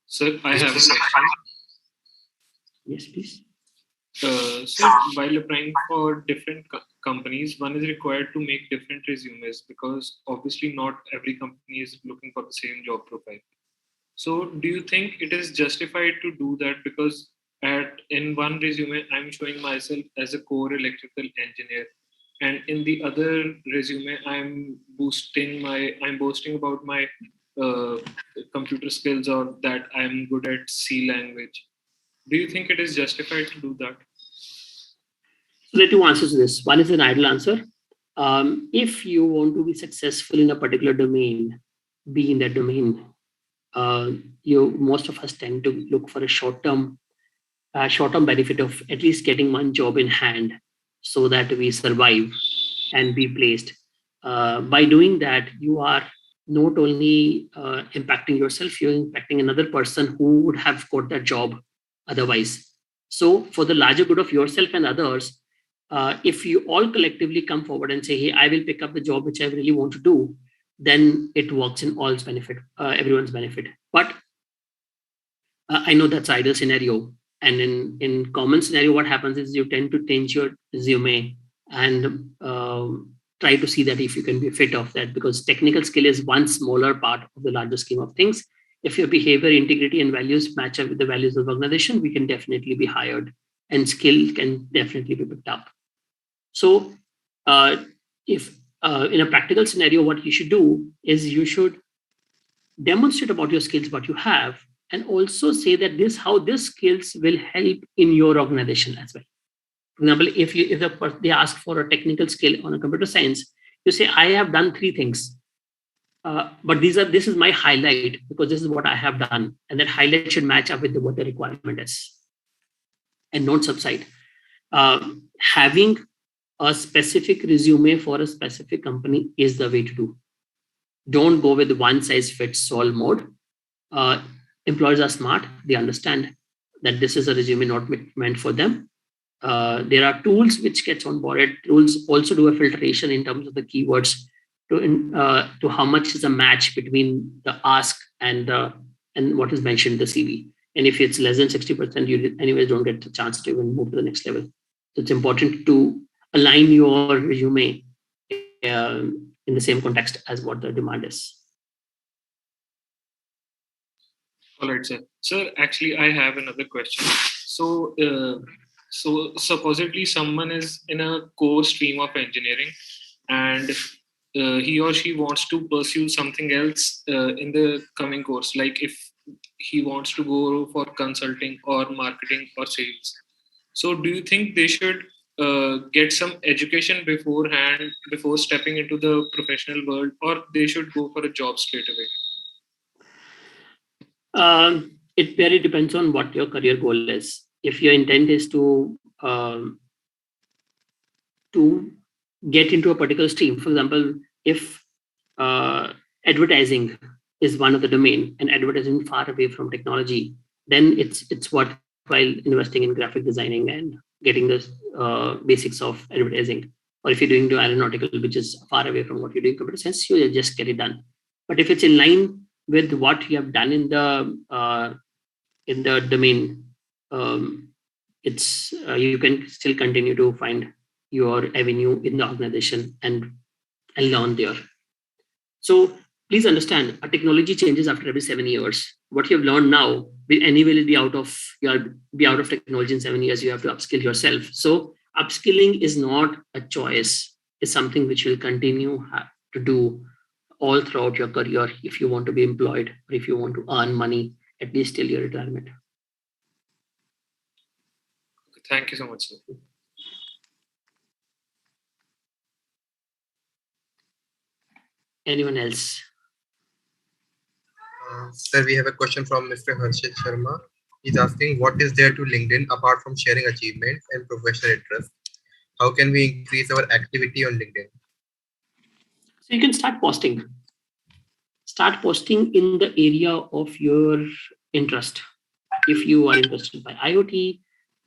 Sir, I have a question. Yes, please. So while applying for different companies, one is required to make different resumes, because obviously not every company is looking for the same job profile. So do you think it is justified to do that? Because in one resume, I'm showing myself as a core electrical engineer, and in the other resume, I'm boasting about my computer skills, or that I'm good at C language. Do you think it is justified to do that? So there are two answers to this. One is an ideal answer. If you want to be successful in a particular domain, be in that domain. Most of us tend to look for a short-term benefit of at least getting one job in hand, so that we survive and be placed. By doing that, you are not only impacting yourself, you're impacting another person who would have got that job otherwise. So for the larger good of yourself and others, if you all collectively come forward and say, hey, I will pick up the job which I really want to do, then it works in all's benefit, everyone's benefit. But I know that's ideal scenario. And in common scenario, what happens is you tend to change your resume and try to see that if you can be fit of that, because technical skill is one smaller part of the larger scheme of things. If your behavior, integrity, and values match up with the values of the organization, we can definitely be hired, and skill can definitely be picked up. So if in a practical scenario, what you should do is you should demonstrate about your skills, what you have, and also say that how this skills will help in your organization as well. For example, if they ask for a technical skill on a computer science, you say, I have done 3 things, but this is my highlight because this is what I have done, and that highlight should match up with what the requirement is, and don't subside. Having a specific resume for a specific company is the way to do. Don't go with one size fits all mode. Employers are smart. They understand that this is a resume not meant for them. There are tools which gets onboarded. Tools also do a filtration in terms of the keywords to how much is a match between the ask and what is mentioned in the CV. And if it's less than 60%, you anyways don't get the chance to even move to the next level. So it's important to align your resume in the same context as what the demand is. All right, sir. Sir, actually, I have another question. So supposedly someone is in a core stream of engineering, and he or she wants to pursue something else in the coming course. Like if he wants to go for consulting or marketing or sales. So do you think they should get some education beforehand before stepping into the professional world, or they should go for a job straight away? It very depends on what your career goal is. If your intent is to get into a particular stream, for example, if advertising is one of the domain and advertising far away from technology, then it's worthwhile investing in graphic designing and getting the basics of advertising. Or if you're doing the aeronautical, which is far away from what you're doing computer science, you just get it done. But if it's in line with what you have done in the domain, it's you can still continue to find your avenue in the organization and learn there. So please understand, a technology changes after every 7 years. What you have learned now will anyway be out of technology in 7 years. You have to upskill yourself. So upskilling is not a choice. It's something which you'll continue to do all throughout your career if you want to be employed or if you want to earn money at least till your retirement. Thank you so much, sir. Anyone else? Sir, we have a question from Mr. Harshit Sharma. He's asking, what is there to LinkedIn apart from sharing achievements and professional interests? How can we increase our activity on LinkedIn? So you can start posting. Start posting in the area of your interest. If you are interested by IoT,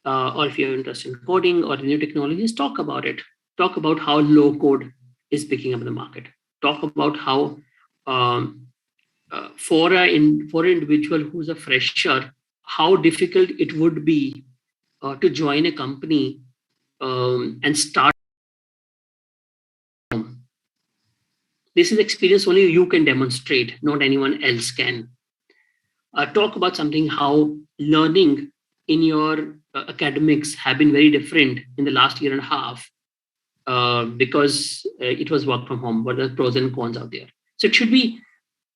or if you're interested in coding or new technologies, talk about it. Talk about how low code is picking up in the market. Talk about how for an individual who's a fresher, how difficult it would be to join a company and start. This is experience only you can demonstrate, not anyone else can. Talk about something how learning in your academics have been very different in the last year and a half because it was work from home. What are the pros and cons out there? So it should be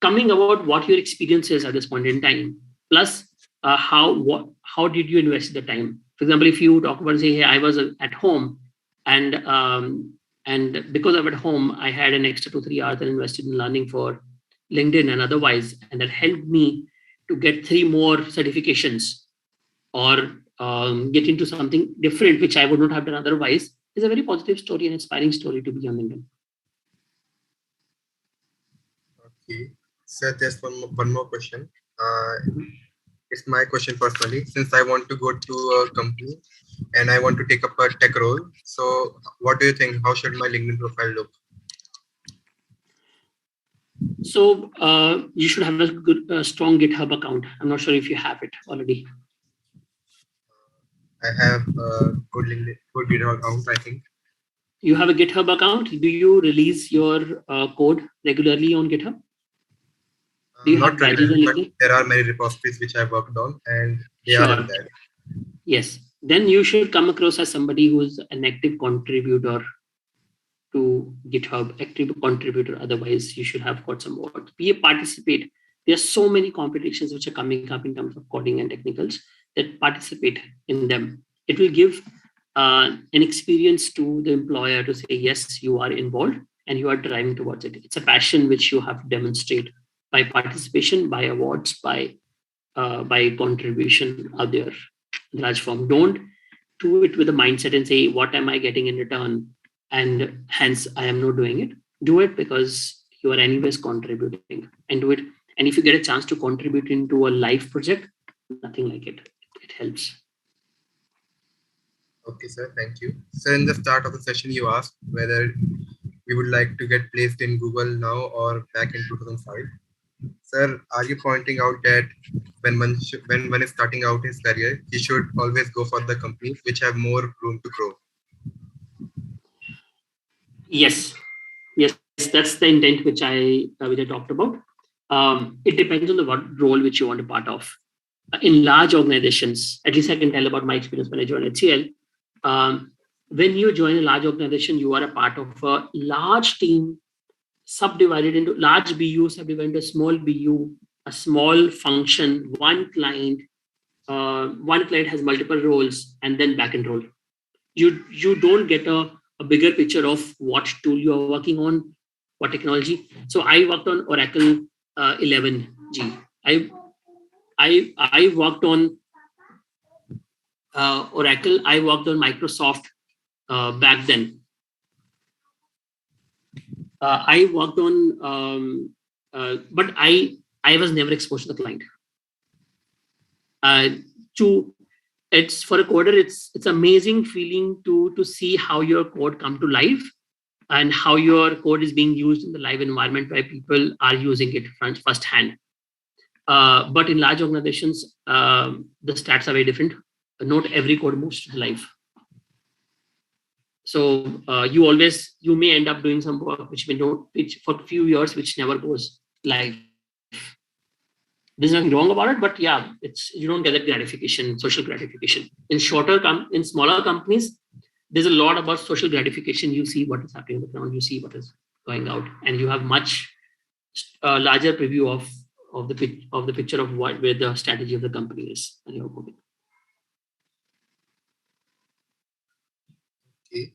coming about what your experience is at this point in time, plus how did you invest the time? For example, if you talk about, say, hey, I was at home and because I'm at home, I had an extra 2-3 hours and invested in learning for LinkedIn and otherwise, and that helped me to get 3 more certifications or get into something different, which I would not have done otherwise, is a very positive story and inspiring story to be on LinkedIn. Okay. So there's one more question. It's my question personally. Since I want to go to a company and I want to take up a tech role, so what do you think? How should my LinkedIn profile look? So you should have a good, strong GitHub account. I'm not sure if you have it already. I have a good GitHub account, I think. You have a GitHub account. Do you release your code regularly on GitHub? Do you Not have really, but there are many repositories which I worked on, and they are in there. Yes. Then you should come across as somebody who's an active contributor to GitHub, active contributor. Otherwise, you should have got some work. Participate. There are so many competitions which are coming up in terms of coding and technicals, that participate in them. It will give an experience to the employer to say, yes, you are involved and you are driving towards it. It's a passion which you have to demonstrate by participation, by awards, by contribution out there in large form. Don't do it with a mindset and say, what am I getting in return? And hence I am not doing it. Do it because you are anyways contributing, and do it. And if you get a chance to contribute into a live project, nothing like it. It helps. Okay, sir. Thank you. So in the start of the session, you asked whether we would like to get placed in Google now or back in 2005. Sir, are you pointing out that when one is starting out his career, he should always go for the companies which have more room to grow? Yes, that's the intent which I talked about. It depends on the role which you want to be part of. In large organizations, at least I can tell about my experience when I joined HCL. When you join a large organization, you are a part of a large team, subdivided into large BU, subdivided into a small BU, a small function, one client. One client has multiple roles, and then backend role. You don't get a bigger picture of what tool you are working on, what technology. So I worked on Oracle 11G. I worked on Oracle. I worked on Microsoft back then. I worked on, but I was never exposed to the client. It's for a coder. It's amazing feeling to see how your code come to life and how your code is being used in the live environment where people are using it firsthand. But in large organizations, the stats are very different. Not every code moves to live. So you may end up doing some work which for a few years, which never goes live. There's nothing wrong about it, but yeah, you don't get that gratification, social gratification. In smaller companies, there's a lot about social gratification. You see what is happening on the ground, you see what is going out, and you have much larger preview of the picture of where the strategy of the company is and you're moving. Okay.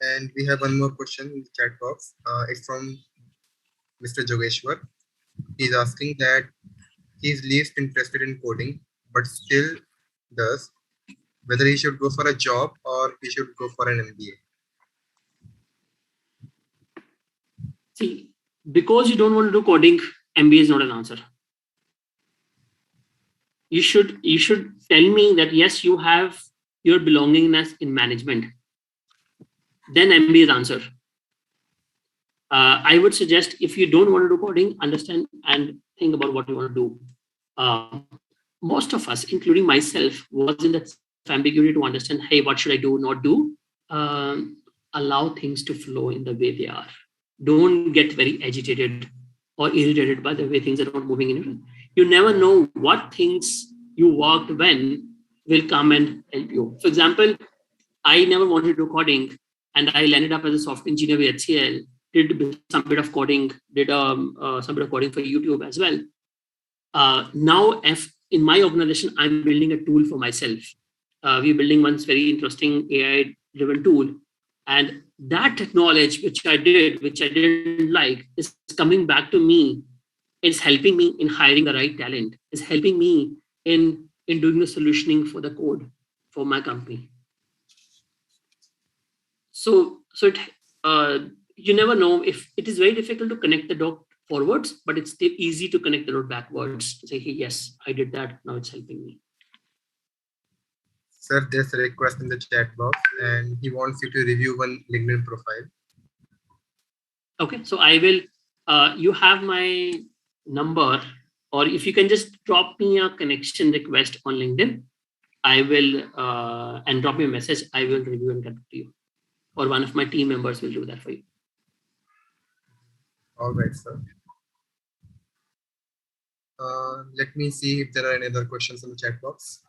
And we have one more question in the chat box. It's from Mr. Jogeshwar. He's asking that he's least interested in coding, but still does, whether he should go for a job or he should go for an MBA. See, because you don't want to do coding, MBA is not an answer. You should tell me that yes, you have your belongingness in management. Then MBA is answer. I would suggest if you don't want to do coding, understand and think about what you want to do. Most of us, including myself, was in that ambiguity to understand, hey, what should I do, not do? Allow things to flow in the way they are. Don't get very agitated or irritated by the way things are not moving in. You never know what things you worked when will come and help you. For example, I never wanted to do coding, and I landed up as a software engineer with HCL, did some bit of coding, did some bit of coding for YouTube as well. Now, if in my organization, I'm building a tool for myself. We're building one very interesting AI-driven tool. And that knowledge, which I didn't like, is coming back to me. It's helping me in hiring the right talent. It's helping me in doing the solutioning for the code for my company. So you never know. If it is very difficult to connect the dot forwards, but it's still easy to connect the dot backwards to say, hey, yes, I did that. Now it's helping me. Sir, there's a request in the chat box, and he wants you to review one LinkedIn profile. Okay, so I will. You have my number, or if you can just drop me a connection request on LinkedIn, I will and drop me a message. I will review and get back to you, or one of my team members will do that for you. All right, sir. Let me see if there are any other questions in the chat box.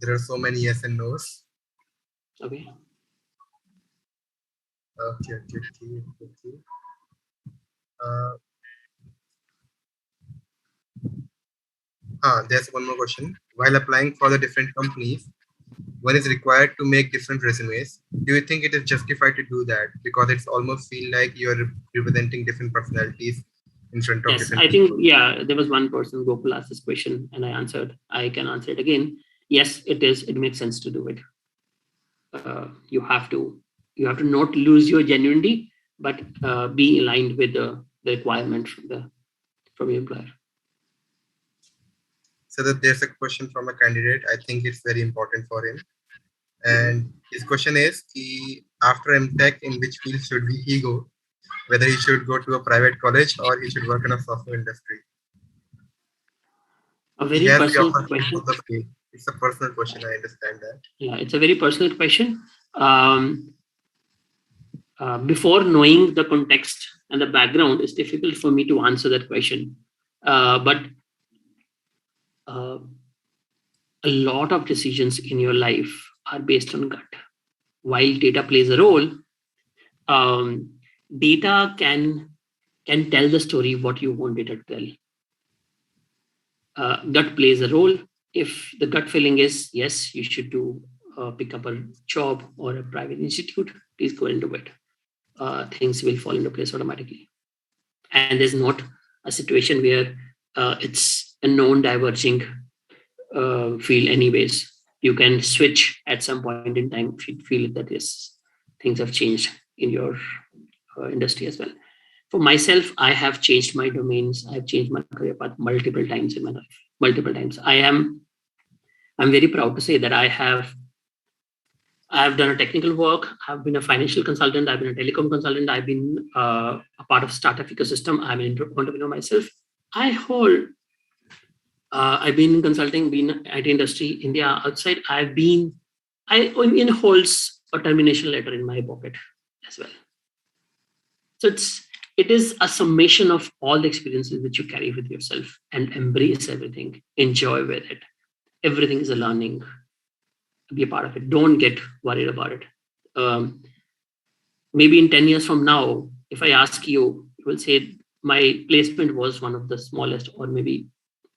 There are so many yes and no's. Okay. Okay. There's one more question. While applying for the different companies, one is required to make different resumes. Do you think it is justified to do that? Because it's almost feel like you're representing different personalities in front of different I think, people. there was one person, Gopal, asked this question and I answered. I can answer it again. Yes, it is. It makes sense to do it. You have to not lose your genuinity, but be aligned with the requirement from your employer. So that there's a question from a candidate. I think it's very important for him. And his question is, after MTech, in which field should he go? Whether he should go to a private college or he should work in a software industry? A very personal question. It's a personal question. I understand that. Yeah, it's a very personal question. Before knowing the context and the background, it's difficult for me to answer that question. But a lot of decisions in your life are based on gut. While data plays a role, data can tell the story what you want it to tell. Gut plays a role. If the gut feeling is yes, you should pick up a job or a private institute, please go into it. Things will fall into place automatically. And there's not a situation where it's a non-diverging field anyways. You can switch at some point in time if you feel that yes, things have changed in your industry as well. For myself, I have changed my domains. I've changed my career path multiple times in my life. Multiple times. I'm very proud to say that I have done a technical work. I've been a financial consultant. I've been a telecom consultant. I've been a part of startup ecosystem. I'm an entrepreneur myself. I've been in consulting, been in IT industry, India, outside. I holds a termination letter in my pocket as well. So it is a summation of all the experiences that you carry with yourself, and embrace everything. Enjoy with it. Everything is a learning. Be a part of it. Don't get worried about it. Maybe in 10 years from now, if I ask you, you will say my placement was one of the smallest, or maybe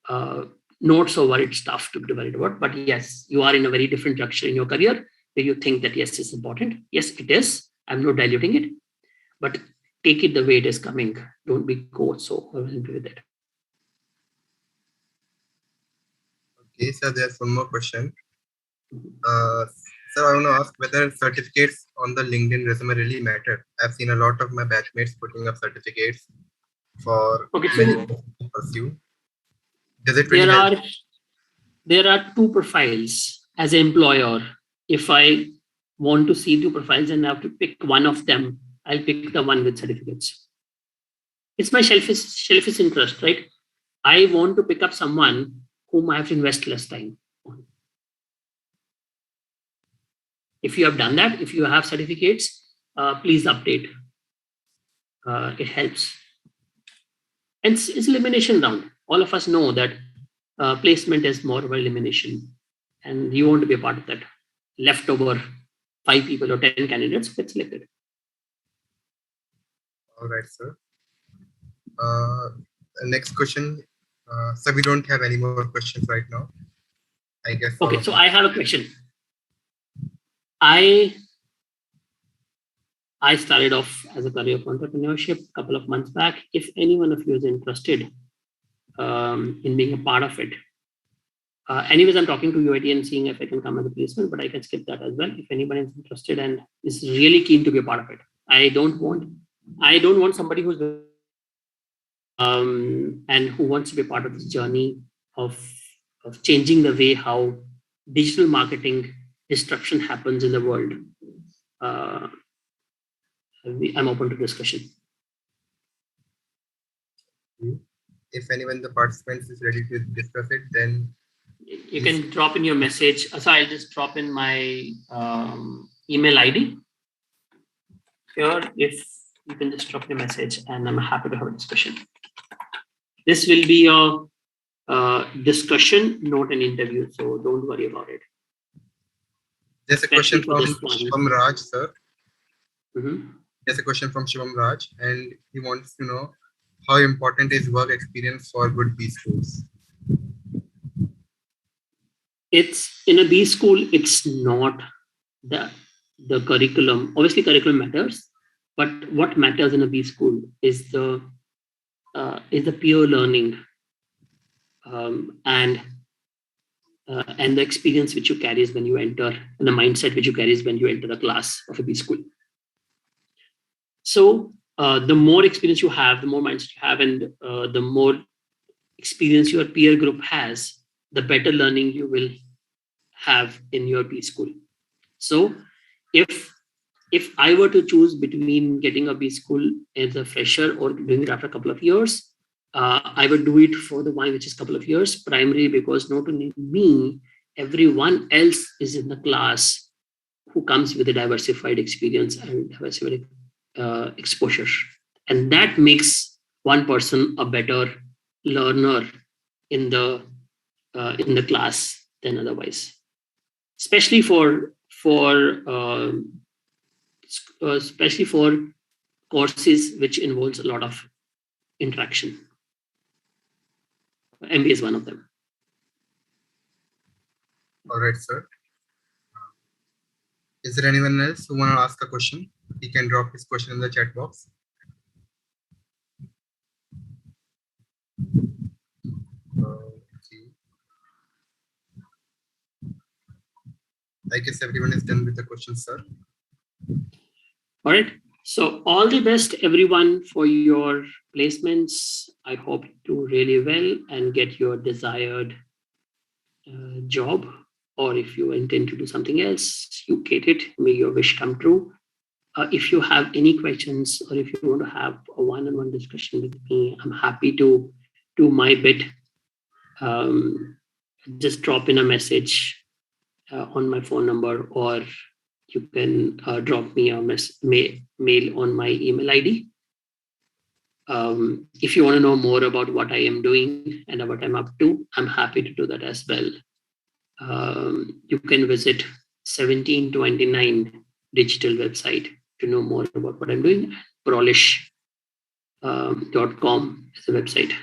not so worried stuff to be worried about. But yes, you are in a very different direction in your career where you think that yes, it's important. Yes, it is. I'm not diluting it, but take it the way it is coming. Don't be so overwhelmed with it. Okay, so there's one more question. So I want to ask whether certificates on the LinkedIn resume really matter. I've seen a lot of my batchmates putting up certificates for many to pursue. Does it really help? There are two profiles as an employer. If I want to see two profiles and I have to pick one of them, I'll pick the one with certificates. It's my selfish interest, right? I want to pick up someone whom I have to invest less time on. If you have done that, if you have certificates, please update. It helps. And it's elimination round. all of us know that placement is more of an elimination, and you want to be a part of that leftover 5 people or 10 candidates get selected. All right, sir. Next question. So we don't have any more questions right now, I guess. Okay, so I have a question. I started off as a career of entrepreneurship a couple of months back. If any one of you is interested in being a part of it, anyways, I'm talking to UIET and seeing if I can come as a placement, but I can skip that as well. If anybody is interested and is really keen to be a part of it, I don't want somebody who's and who wants to be a part of this journey of changing the way how digital marketing disruption happens in the world. I'm open to discussion. If anyone in the participants is ready to discuss it, then you can drop in your message. So I'll just drop in my email ID here. If you can just drop your message, and I'm happy to have a discussion. This will be a discussion, not an interview, so don't worry about it. There's a question from Shivam Raj, sir. Mm-hmm. There's a question from Shivam Raj, and he wants to know how important is work experience for good B schools? It's in a B school, it's not the curriculum. Obviously, curriculum matters, but what matters in a B school is the peer learning and the experience which you carry when you enter, and the mindset which you carry when you enter the class of a B school. So the more experience you have, the more mindset you have, and the more experience your peer group has, the better learning you will have in your B school. So if I were to choose between getting a B school as a fresher or doing it after a couple of years, I would do it for the one which is a couple of years, primarily because not only me, everyone else is in the class who comes with a diversified experience and diversified exposure. And that makes one person a better learner in the class than otherwise, especially for courses which involves a lot of interaction. MBA is one of them. All right, sir. Is there anyone else who want to ask a question? He can drop his question in the chat box. I guess everyone is done with the questions, sir. All right. So all the best, everyone, for your placements. I hope you do really well and get your desired job. Or if you intend to do something else, you get it. May your wish come true. If you have any questions or if you want to have a one-on-one discussion with me, I'm happy to do my bit. Just drop in a message on my phone number, or you can drop me a mail on my email ID. If you want to know more about what I am doing and what I'm up to, I'm happy to do that as well. You can visit 1729 digital website to know more about what I'm doing. Prolish.com is the website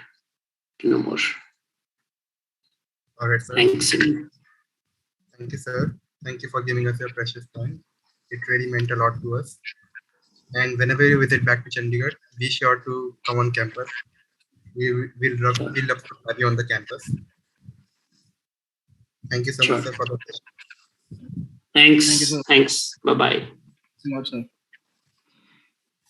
to know more. All right, sir. Thanks. Thank you, sir. Thank you for giving us your precious time. It really meant a lot to us. And whenever you visit back to Chandigarh, be sure to come on campus. We'll love to have you on the campus. Thank you so much, sir, for the session. Thanks. Thanks. Bye-bye. Thank you, sir.